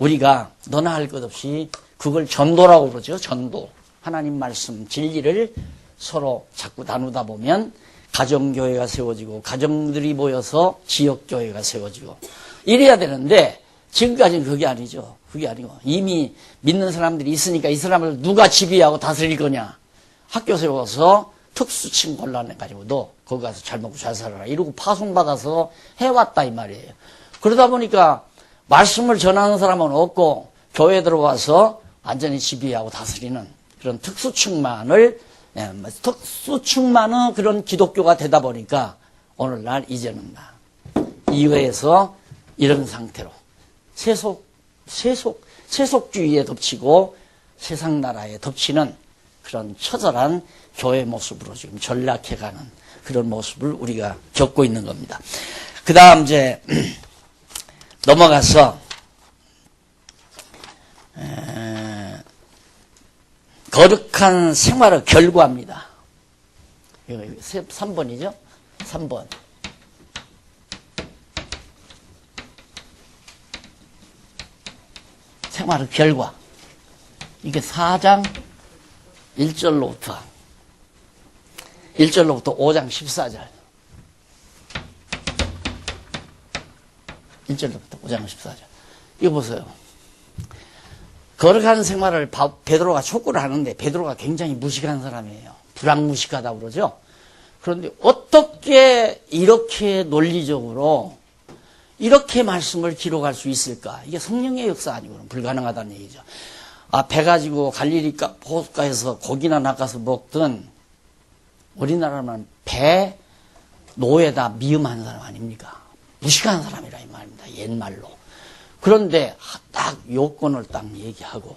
우리가 너나 할 것 없이 그걸 전도라고 그러죠. 전도. 하나님 말씀 진리를 서로 자꾸 나누다 보면 가정교회가 세워지고 가정들이 모여서 지역교회가 세워지고 이래야 되는데 지금까지는 그게 아니죠. 그게 아니고 이미 믿는 사람들이 있으니까 이 사람을 누가 지배하고 다스릴 거냐. 학교 세워서 특수층 골라내가지고 너 거기 가서 잘 먹고 잘 살아라 이러고 파송받아서 해왔다 이 말이에요. 그러다 보니까 말씀을 전하는 사람은 없고 교회에 들어와서 완전히 지배하고 다스리는 그런 특수층만의 그런 기독교가 되다 보니까 오늘날 이제는 이외에서 이런 상태로 세속주의에 덮치고 세상 나라에 덮치는 그런 처절한 교회 모습으로 지금 전락해가는 그런 모습을 우리가 겪고 있는 겁니다. 그 다음 이제 넘어가서 거룩한 생활의 결과입니다. 이거 3번이죠? 3번. 생활의 결과. 이게 4장 1절로부터 5장 14절. 1절로부터 5장 14절. 이거 보세요. 거룩한 생활을 베드로가 촉구를 하는데 베드로가 굉장히 무식한 사람이에요. 불황무식하다고 그러죠. 그런데 어떻게 이렇게 논리적으로 이렇게 말씀을 기록할 수 있을까? 이게 성령의 역사 아니고는 불가능하다는 얘기죠. 배 가지고 갈릴리 호숫가에서 고기나 낚아서 먹던 우리나라는 배 노예다 미음한 사람 아닙니까? 무식한 사람이라 이 말입니다. 옛말로. 그런데 딱 요건을 딱 얘기하고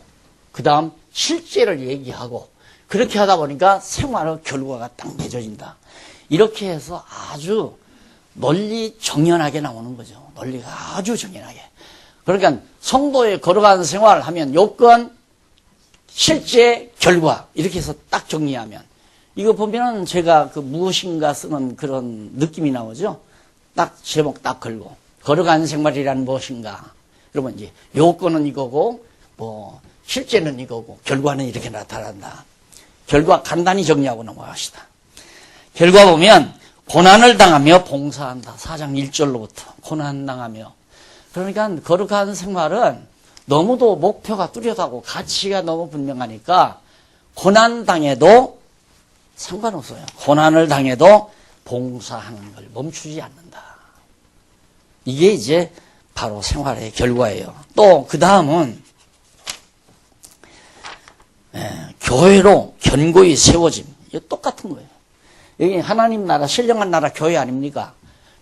그 다음 실제를 얘기하고 그렇게 하다 보니까 생활의 결과가 딱 맺어진다. 이렇게 해서 아주 논리 정연하게 나오는 거죠. 논리가 아주 정연하게. 그러니까 성도의 거룩한 생활을 하면 요건, 실제, 결과 이렇게 해서 딱 정리하면 이거 보면은 제가 그 무엇인가 쓰는 그런 느낌이 나오죠. 딱 제목 딱 걸고 거룩한 생활이란 무엇인가. 그러면 이제 요건은 이거고 뭐 실제는 이거고 결과는 이렇게 나타난다. 결과 간단히 정리하고 넘어갑시다. 결과 보면 고난을 당하며 봉사한다. 4장 1절로부터 고난당하며. 그러니까 거룩한 생활은 너무도 목표가 뚜렷하고 가치가 너무 분명하니까 고난당해도 상관없어요. 고난을 당해도 봉사하는 걸 멈추지 않는다. 이게 이제 바로 생활의 결과예요. 또 그 다음은 교회로 견고히 세워짐. 이거 똑같은 거예요. 여기 하나님 나라, 신령한 나라 교회 아닙니까?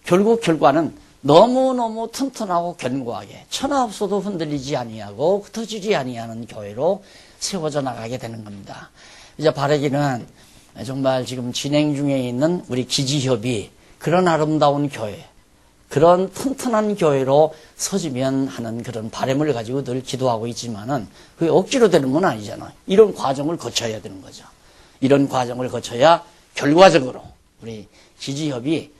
결국 결과는 너무너무 튼튼하고 견고하게 천하 없어도 흔들리지 아니하고 흩어지지 아니하는 교회로 세워져 나가게 되는 겁니다. 이제 바라기는 정말 지금 진행 중에 있는 우리 기지협이 그런 아름다운 교회, 그런 튼튼한 교회로 서지면 하는 그런 바람을 가지고 늘 기도하고 있지만은 그게 억지로 되는 건 아니잖아요. 이런 과정을 거쳐야 되는 거죠. 이런 과정을 거쳐야 결과적으로 우리 기지협이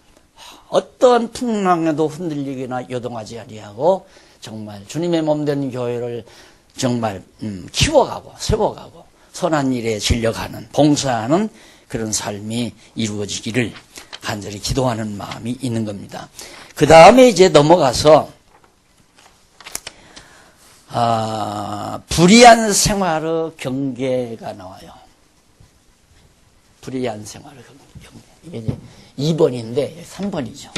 어떤 풍랑에도 흔들리거나 요동하지 아니하고 정말 주님의 몸된 교회를 정말 키워가고 세워가고 선한 일에 진력하는 봉사하는 그런 삶이 이루어지기를 간절히 기도하는 마음이 있는 겁니다. 그 다음에 이제 넘어가서 불의한 생활의 경계가 나와요. 불의한 생활의 경계. 이게 이제 2번인데 3번이죠.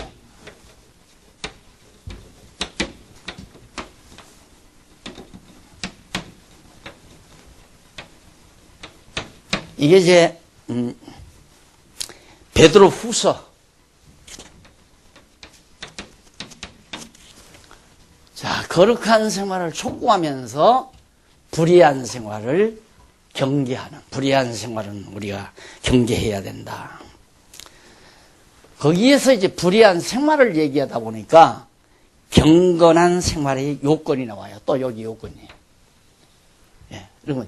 이게 이제 베드로 후서. 자, 거룩한 생활을 촉구하면서 불의한 생활을 경계하는, 불의한 생활은 우리가 경계해야 된다. 거기에서 이제 불의한 생활을 얘기하다 보니까 경건한 생활의 요건이 나와요. 또 여기 요건이. 예, 그러면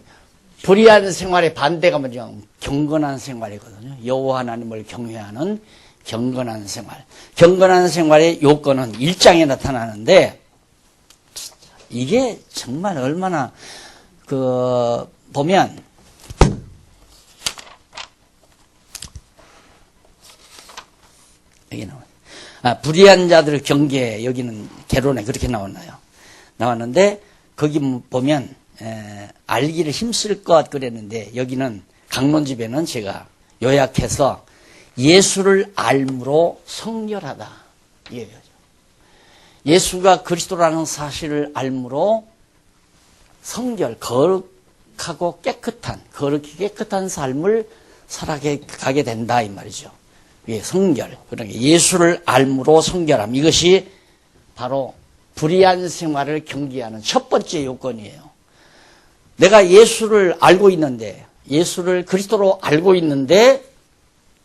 불의한 생활의 반대가 뭐죠? 경건한 생활이거든요. 여호와 하나님을 경외하는 경건한 생활. 경건한 생활의 요건은 1장에 나타나는데, 이게 정말 얼마나 보면 여기 나와요. 불의한 자들을 경계해. 여기는 개론에 그렇게 나왔는데 거기 보면 알기를 힘쓸 것 그랬는데 여기는 강론집에는 제가 요약해서 예수를 알므로 성결하다 이 얘기죠. 예수가 그리스도라는 사실을 알므로 성결, 거룩하고 깨끗한, 거룩히 깨끗한 삶을 살아가게 된다 이 말이죠. 예, 성결. 그러니까 예수를 알므로 성결함. 이것이 바로 불의한 생활을 경계하는 첫 번째 요건이에요. 내가 예수를 알고 있는데, 예수를 그리스도로 알고 있는데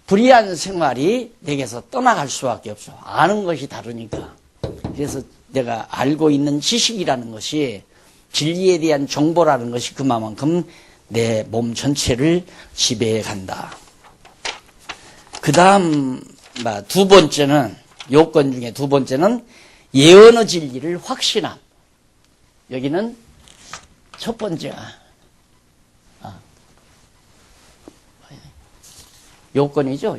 불의한 생활이 내게서 떠나갈 수밖에 없어. 아는 것이 다르니까. 그래서 내가 알고 있는 지식이라는 것이 진리에 대한 정보라는 것이 그만큼 내 몸 전체를 지배해 간다. 그 다음 두 번째는 요건 중에 두 번째는 예언의 진리를 확신함. 여기는 첫 번째가 요건이죠.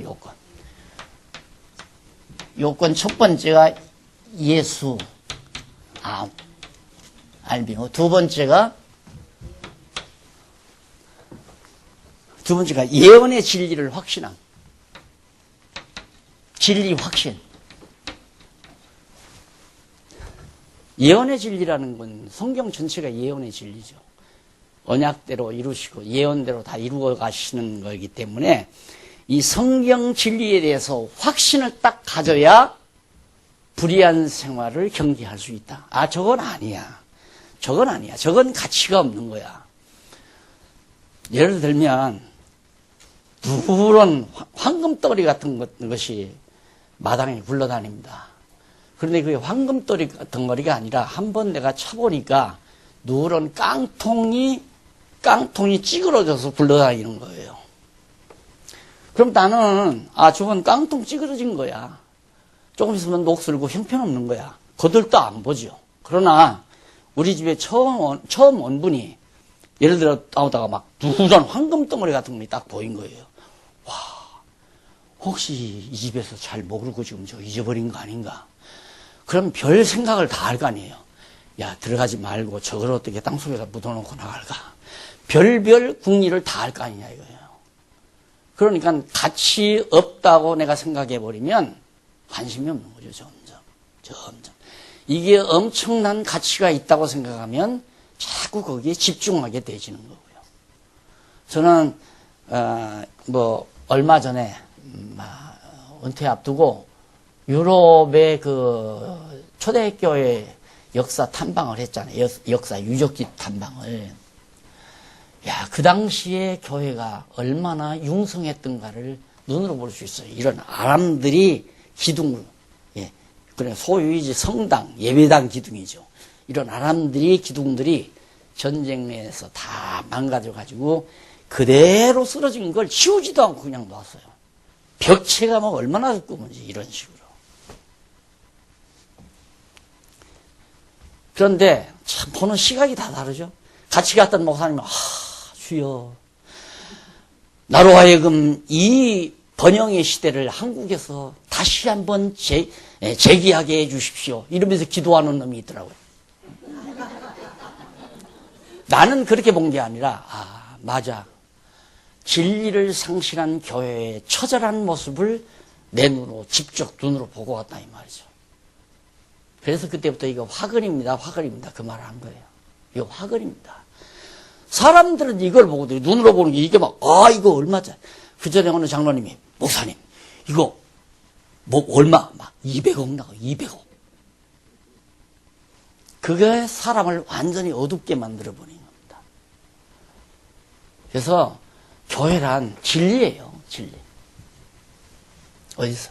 요건 첫 번째가 예수 알미고 두 번째가 예언의 진리를 확신함. 진리 확신. 예언의 진리라는 건 성경 전체가 예언의 진리죠. 언약대로 이루시고 예언대로 다 이루어 가시는 거기 때문에 이 성경 진리에 대해서 확신을 딱 가져야 불의한 생활을 경계할 수 있다. 저건 아니야. 저건 가치가 없는 거야. 예를 들면 누런 황금덩어리 같은 것이 마당에 굴러다닙니다. 그런데 그게 황금덩어리 덩어리가 아니라 한번 내가 쳐보니까 누런 깡통이 찌그러져서 굴러다니는 거예요. 그럼 나는 저건 깡통 찌그러진 거야. 조금 있으면 녹슬고 형편없는 거야. 거들떠 안 보죠. 그러나 우리 집에 처음 온 분이 예를 들어 나오다가 막 누런 황금덩어리 같은 것이 딱 보인 거예요. 와, 혹시 이 집에서 잘 모르고 지금 저 잊어버린 거 아닌가? 그럼 별 생각을 다 할 거 아니에요. 야, 들어가지 말고 저걸 어떻게 땅속에다 묻어놓고 나갈까? 별별 궁리를 다 할 거 아니냐 이거예요. 그러니까 가치 없다고 내가 생각해버리면 관심이 없는 거죠. 점점. 이게 엄청난 가치가 있다고 생각하면 자꾸 거기에 집중하게 되지는 거고요. 저는 얼마 전에 은퇴 앞두고 유럽의 그 초대교회 역사 탐방을 했잖아요. 역사 유적지 탐방을. 야, 그 당시에 교회가 얼마나 융성했던가를 눈으로 볼 수 있어요. 이런 아람들이 기둥을, 그래 소위 이제 성당, 예배당 기둥이죠. 이런 아람들이 기둥들이 전쟁에서 다 망가져가지고 그대로 쓰러진 걸 치우지도 않고 그냥 놨어요. 벽체가 막 얼마나 두꺼운지 이런 식으로. 그런데 참 보는 시각이 다 다르죠. 같이 갔던 목사님은 주여 나로 하여금 이 번영의 시대를 한국에서 다시 한번 재기하게 해 주십시오. 이러면서 기도하는 놈이 있더라고요. 나는 그렇게 본 게 아니라 맞아. 진리를 상실한 교회의 처절한 모습을 내 눈으로 직접 눈으로 보고 왔다 이 말이죠. 그래서 그때부터 이거 화근입니다. 그 말을 한 거예요. 이거 화근입니다. 사람들은 이걸 보고도 눈으로 보는 게 이게 막, 이거 얼마짜리. 그 전에 어느 장로님이, 목사님, 이거, 뭐, 얼마? 막 200억 나가, 200억. 그게 사람을 완전히 어둡게 만들어버린 겁니다. 그래서 교회란 진리예요, 진리. 어디서?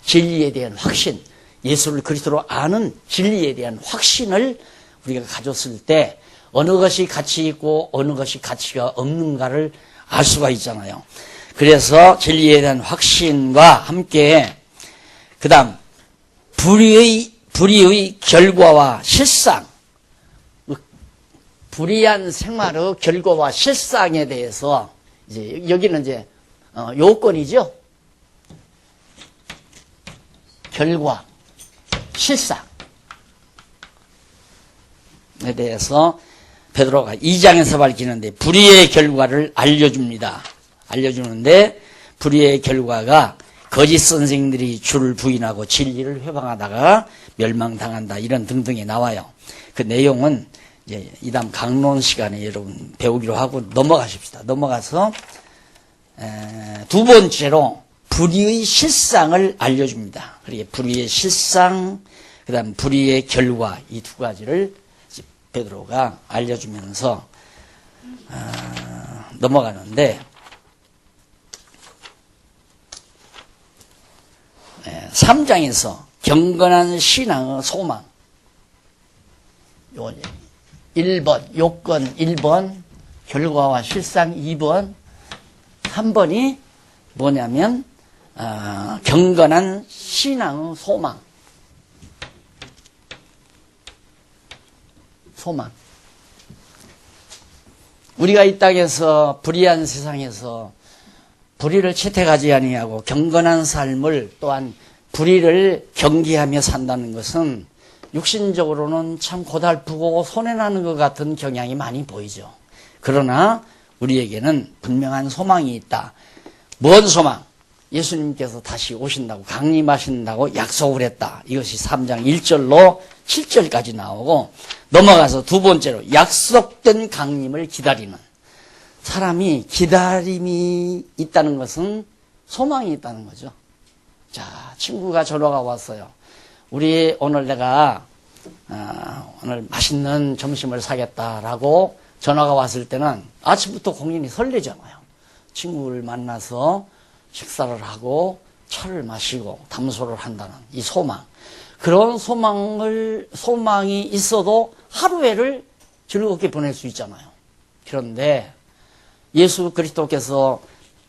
진리에 대한 확신, 예수를 그리스도로 아는 진리에 대한 확신을 우리가 가졌을 때 어느 것이 가치 있고 어느 것이 가치가 없는가를 알 수가 있잖아요. 그래서 진리에 대한 확신과 함께 그 다음 불의의 결과와 실상, 불의한 생활의 결과와 실상에 대해서 이제 여기는 이제 요건이죠. 결과, 실상에 대해서 베드로가 2장에서 밝히는데 불의의 결과를 알려줍니다. 알려주는데 불의의 결과가 거짓 선생들이 주를 부인하고 진리를 회방하다가 멸망당한다, 이런 등등이 나와요. 그 내용은 이제 이다음 강론 시간에 여러분 배우기로 하고 넘어가십시다. 넘어가서 두 번째로 불의의 실상을 알려줍니다. 그리고 불의의 실상, 그 다음 불의의 결과, 이 두 가지를 베드로가 알려주면서 넘어가는데 3장에서 경건한 신앙의 소망, 1번 요건 1번, 결과와 실상 2번, 3번이 뭐냐면 경건한 신앙의 소망. 우리가 이 땅에서 불의한 세상에서 불의를 채택하지 아니하고 경건한 삶을, 또한 불의를 경계하며 산다는 것은 육신적으로는 참 고달프고 손해나는 것 같은 경향이 많이 보이죠. 그러나 우리에게는 분명한 소망이 있다. 뭔 소망? 예수님께서 다시 오신다고, 강림하신다고 약속을 했다. 이것이 3장 1절로 7절까지 나오고, 넘어가서 두 번째로 약속된 강림을 기다리는 사람이, 기다림이 있다는 것은 소망이 있다는 거죠. 자, 친구가 전화가 왔어요. 우리 오늘 내가 오늘 맛있는 점심을 사겠다라고 전화가 왔을 때는 아침부터 공연히 설레잖아요. 친구를 만나서 식사를 하고 차를 마시고 담소를 한다는 이 소망. 그런 소망이 있어도 하루에를 즐겁게 보낼 수 있잖아요. 그런데 예수 그리스도께서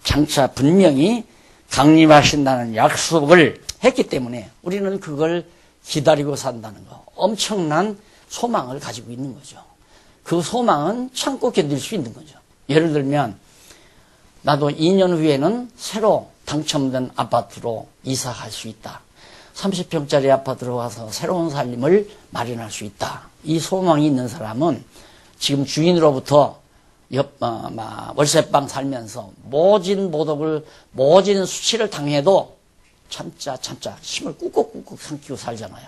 장차 분명히 강림하신다는 약속을 했기 때문에 우리는 그걸 기다리고 산다는 거, 엄청난 소망을 가지고 있는 거죠. 그 소망은 참고 견딜 수 있는 거죠. 예를 들면 나도 2년 후에는 새로 당첨된 아파트로 이사 갈 수 있다. 30평짜리 아파트로 가서 새로운 삶을 마련할 수 있다. 이 소망이 있는 사람은 지금 주인으로부터 월세방 살면서 모진 모독을, 모진 수치를 당해도 참자 힘을 꾹꾹 삼키고 살잖아요.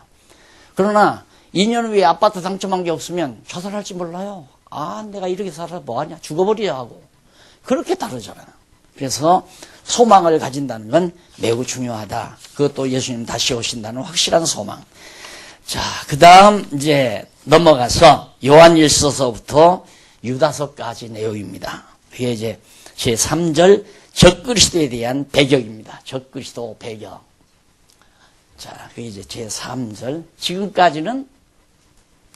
그러나 2년 후에 아파트 당첨한 게 없으면 자살할지 몰라요. 내가 이렇게 살아서 뭐하냐, 죽어버려야 하고. 그렇게 다르잖아요. 그래서 소망을 가진다는 건 매우 중요하다. 그것도 예수님 다시 오신다는 확실한 소망. 자, 그 다음 이제 넘어가서 요한일서서부터 유다서까지 내용입니다. 그게 이제 제3절 적그리스도에 대한 배격입니다. 적그리스도 배격. 자, 그게 이제 제3절.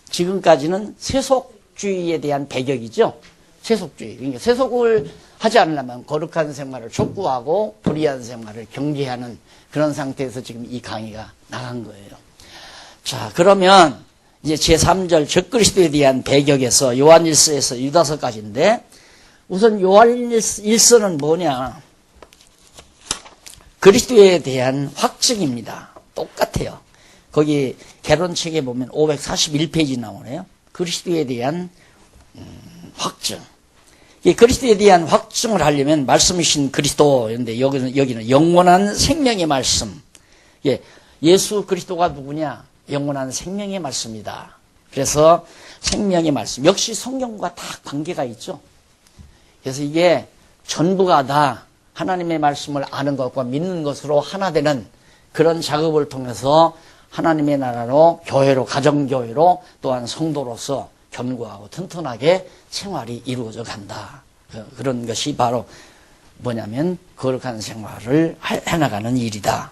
지금까지는 세속주의에 대한 배격이죠. 세속주의. 그러니까 세속을 하지 않으려면 거룩한 생활을 촉구하고 불의한 생활을 경계하는 그런 상태에서 지금 이 강의가 나간 거예요. 자, 그러면 이제 제3절 적그리스도에 대한 배격에서 요한일서에서 유다서까지인데, 우선 요한일서는 뭐냐? 그리스도에 대한 확증입니다. 똑같아요. 거기 개론책에 보면 541페이지 나오네요. 그리스도에 대한 확증. 이 그리스도에 대한 확증을 하려면 말씀이신 그리스도인데, 여기는 영원한 생명의 말씀. 예수 그리스도가 누구냐? 영원한 생명의 말씀이다. 그래서 생명의 말씀, 역시 성경과 다 관계가 있죠. 그래서 이게 전부가 다 하나님의 말씀을 아는 것과 믿는 것으로 하나 되는 그런 작업을 통해서 하나님의 나라로, 교회로, 가정교회로, 또한 성도로서 견고하고 튼튼하게 생활이 이루어져 간다. 그런 것이 바로 뭐냐면 거룩한 생활을 해나가는 일이다.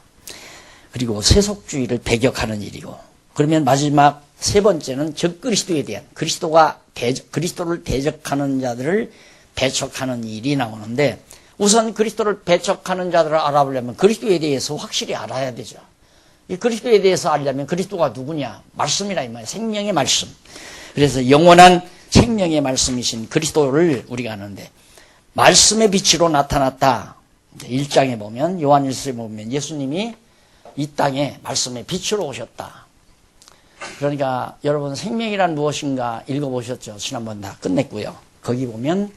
그리고 세속주의를 배격하는 일이고, 그러면 마지막 세 번째는 적그리스도에 대한, 그리스도를 대적하는 자들을 배척하는 일이 나오는데, 우선 그리스도를 배척하는 자들을 알아보려면 그리스도에 대해서 확실히 알아야 되죠. 이 그리스도에 대해서 알려면 그리스도가 누구냐? 말씀이라 이 말이에요. 생명의 말씀. 그래서 영원한 생명의 말씀이신 그리스도를 우리가 아는데, 말씀의 빛으로 나타났다. 1장에 보면, 요한일서에 보면 예수님이 이 땅에 말씀의 빛으로 오셨다. 그러니까 여러분 생명이란 무엇인가 읽어보셨죠? 지난번 다 끝냈고요. 거기 보면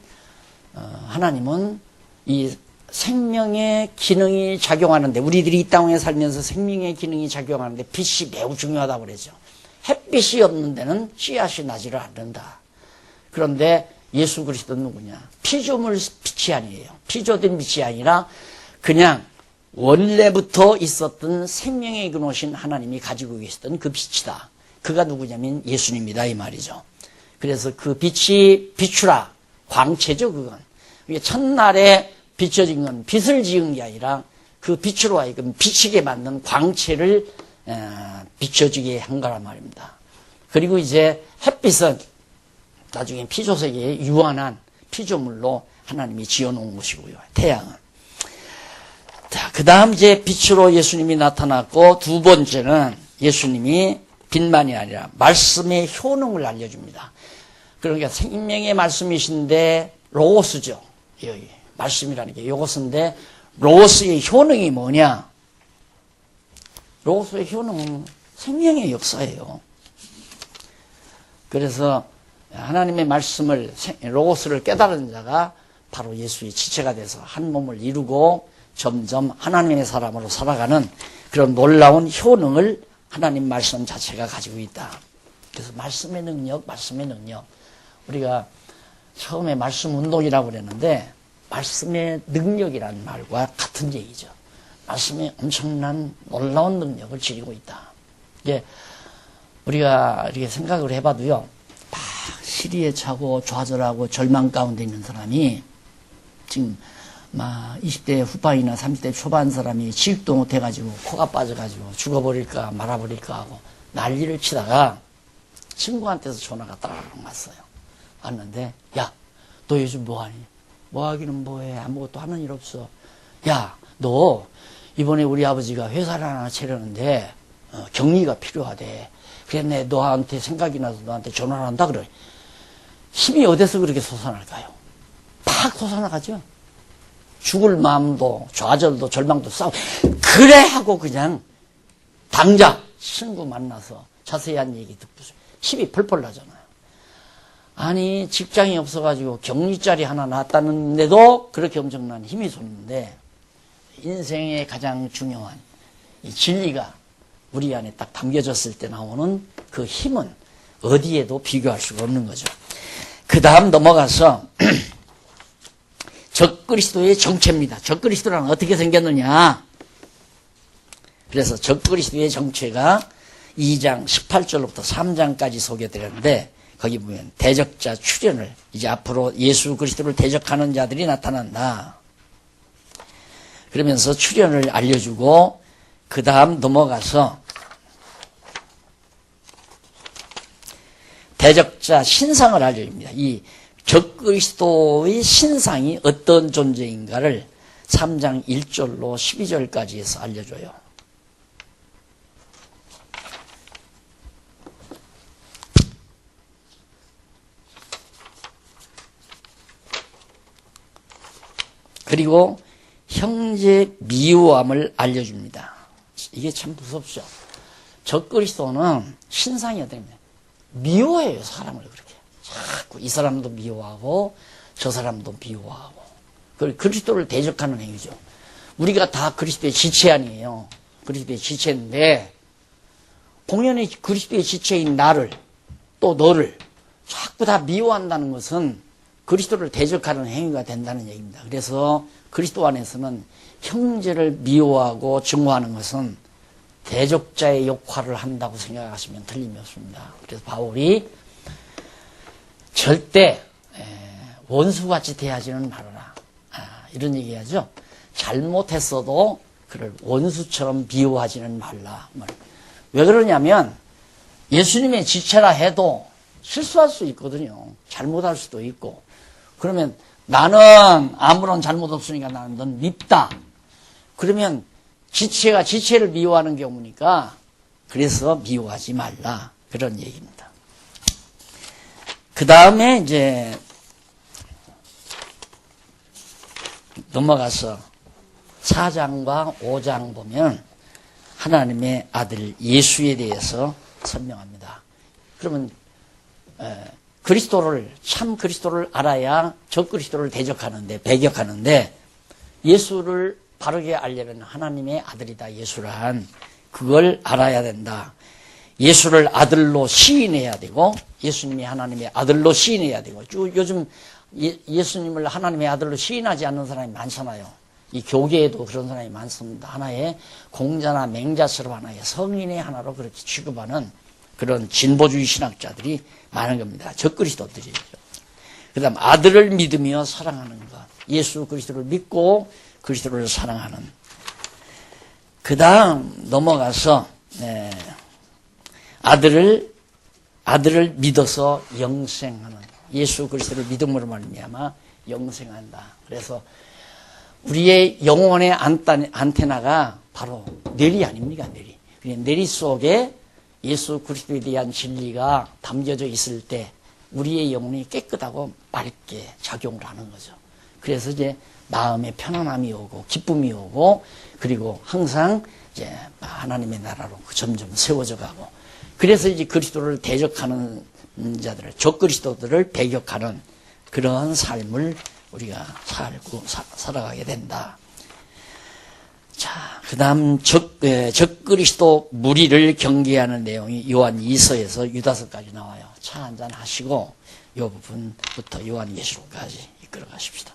하나님은 이 생명의 기능이 작용하는데, 우리들이 이 땅에 살면서 생명의 기능이 작용하는데 빛이 매우 중요하다고 그러죠. 햇빛이 없는 데는 씨앗이 나지를 않는다. 그런데 예수 그리스도는 누구냐? 피조물 빛이 아니에요. 피조된 빛이 아니라 그냥 원래부터 있었던 생명의 근원이신 하나님이 가지고 계셨던 그 빛이다. 그가 누구냐면 예수님이다 이 말이죠. 그래서 그 빛이 비추라. 광채죠 그건. 첫날에 비춰진 건 빛을 지은 게 아니라 그 빛으로 하여금 비치게 만든 광채를 비춰지게 한 거란 말입니다. 그리고 이제 햇빛은 나중에 피조세계에 유한한 피조물로 하나님이 지어놓은 것이고요. 태양은. 자, 그 다음 이제 빛으로 예수님이 나타났고, 두 번째는 예수님이 빛만이 아니라 말씀의 효능을 알려줍니다. 그러니까 생명의 말씀이신데 로고스죠. 여기 말씀이라는 게 요것인데, 로고스의 효능이 뭐냐? 로고스의 효능은 생명의 역사예요. 그래서 하나님의 말씀을, 로고스를 깨달은 자가 바로 예수의 지체가 돼서 한 몸을 이루고 점점 하나님의 사람으로 살아가는 그런 놀라운 효능을 하나님 말씀 자체가 가지고 있다. 그래서 말씀의 능력, 우리가 처음에 말씀 운동이라고 그랬는데, 말씀의 능력이라는 말과 같은 얘기죠. 말씀이 엄청난 놀라운 능력을 지니고 있다. 이게 우리가 이렇게 생각을 해봐도요, 막 시리에 차고 좌절하고 절망 가운데 있는 사람이 지금 막 20대 후반이나 30대 초반 사람이 지육도 못해가지고 코가 빠져가지고 죽어버릴까 말아버릴까 하고 난리를 치다가 친구한테서 전화가 따라락 왔어요. 왔는데, 야, 너 요즘 뭐하니? 뭐하기는 뭐해? 아무것도 하는 일 없어. 야, 너 이번에 우리 아버지가 회사를 하나 차렸는데 격리가 필요하대. 그랬네. 너한테 생각이 나서 너한테 전화를 한다 그래. 힘이 어디서 그렇게 솟아날까요? 팍 솟아나가죠. 죽을 마음도 좌절도 절망도 싸우고, 그래 하고 그냥 당장 친구 만나서 자세한 얘기 듣고서 힘이 펄펄 나잖아요. 아니, 직장이 없어가지고 격리자리 하나 놨다는데도 그렇게 엄청난 힘이 솟는데, 인생의 가장 중요한 이 진리가 우리 안에 딱 담겨졌을 때 나오는 그 힘은 어디에도 비교할 수가 없는 거죠. 그 다음 넘어가서 적그리스도의 정체입니다. 적그리스도란 어떻게 생겼느냐? 그래서 적그리스도의 정체가 2장 18절부터 3장까지 소개되는데, 거기 보면 대적자 출현을, 이제 앞으로 예수 그리스도를 대적하는 자들이 나타난다. 그러면서 출현을 알려주고, 그 다음 넘어가서 대적자 신상을 알려줍니다. 이 적그리스도의 신상이 어떤 존재인가를 3장 1절로 12절까지 해서 알려줘요. 그리고 형제 미워함을 알려줍니다. 이게 참 무섭죠. 적그리스도는 신상이 어떻게 미워해요. 사람을 그렇게. 자꾸 이 사람도 미워하고 저 사람도 미워하고. 그리스도를 대적하는 행위죠. 우리가 다 그리스도의 지체 아니에요. 그리스도의 지체인데, 공연히 그리스도의 지체인 나를 또 너를 자꾸 다 미워한다는 것은 그리스도를 대적하는 행위가 된다는 얘기입니다. 그래서 그리스도 안에서는 형제를 미워하고 증오하는 것은 대적자의 역할을 한다고 생각하시면 틀림이 없습니다. 그래서 바울이 절대 원수같이 대하지는 말아라. 이런 얘기하죠. 잘못했어도 그를 원수처럼 미워하지는 말라. 왜 그러냐면 예수님의 지체라 해도 실수할 수 있거든요. 잘못할 수도 있고. 그러면 나는 아무런 잘못 없으니까 나는 넌 밉다. 그러면 지체가 지체를 미워하는 경우니까 그래서 미워하지 말라. 그런 얘기입니다. 그 다음에 이제 넘어가서 4장과 5장 보면 하나님의 아들 예수에 대해서 설명합니다. 그러면 그리스도를 참 그리스도를 알아야 적 그리스도를 대적하는데 배격하는데 예수를 바르게 알려면 하나님의 아들이다. 예수란 그걸 알아야 된다. 예수를 아들로 시인해야 되고 예수님이 하나님의 아들로 시인해야 되고 요즘 예수님을 하나님의 아들로 시인하지 않는 사람이 많잖아요. 이 교계에도 그런 사람이 많습니다. 하나의 공자나 맹자처럼 하나의 성인의 하나로 그렇게 취급하는 그런 진보주의 신학자들이 많은 겁니다. 적그리스도들이죠. 그 다음 아들을 믿으며 사랑하는 것. 예수 그리스도를 믿고 그리스도를 사랑하는. 그 다음 넘어가서 아들을 믿어서 영생하는. 예수 그리스도를 믿음으로 말미암아 영생한다. 그래서 우리의 영혼의 안테나가 바로 뇌리 아닙니까? 뇌리. 뇌리 속에 예수 그리스도에 대한 진리가 담겨져 있을 때 우리의 영혼이 깨끗하고 맑게 작용을 하는 거죠. 그래서 이제 마음에 편안함이 오고 기쁨이 오고 그리고 항상 이제 하나님의 나라로 점점 세워져 가고 그래서 이제 그리스도를 대적하는 자들을 적 그리스도들을 배격하는 그런 삶을 우리가 살아가게 된다. 자, 그 다음 적 그리스도 무리를 경계하는 내용이 요한 2서에서 유다서까지 나와요. 차 한잔 하시고 이 부분부터 요한 계시록까지 이끌어 가십시다.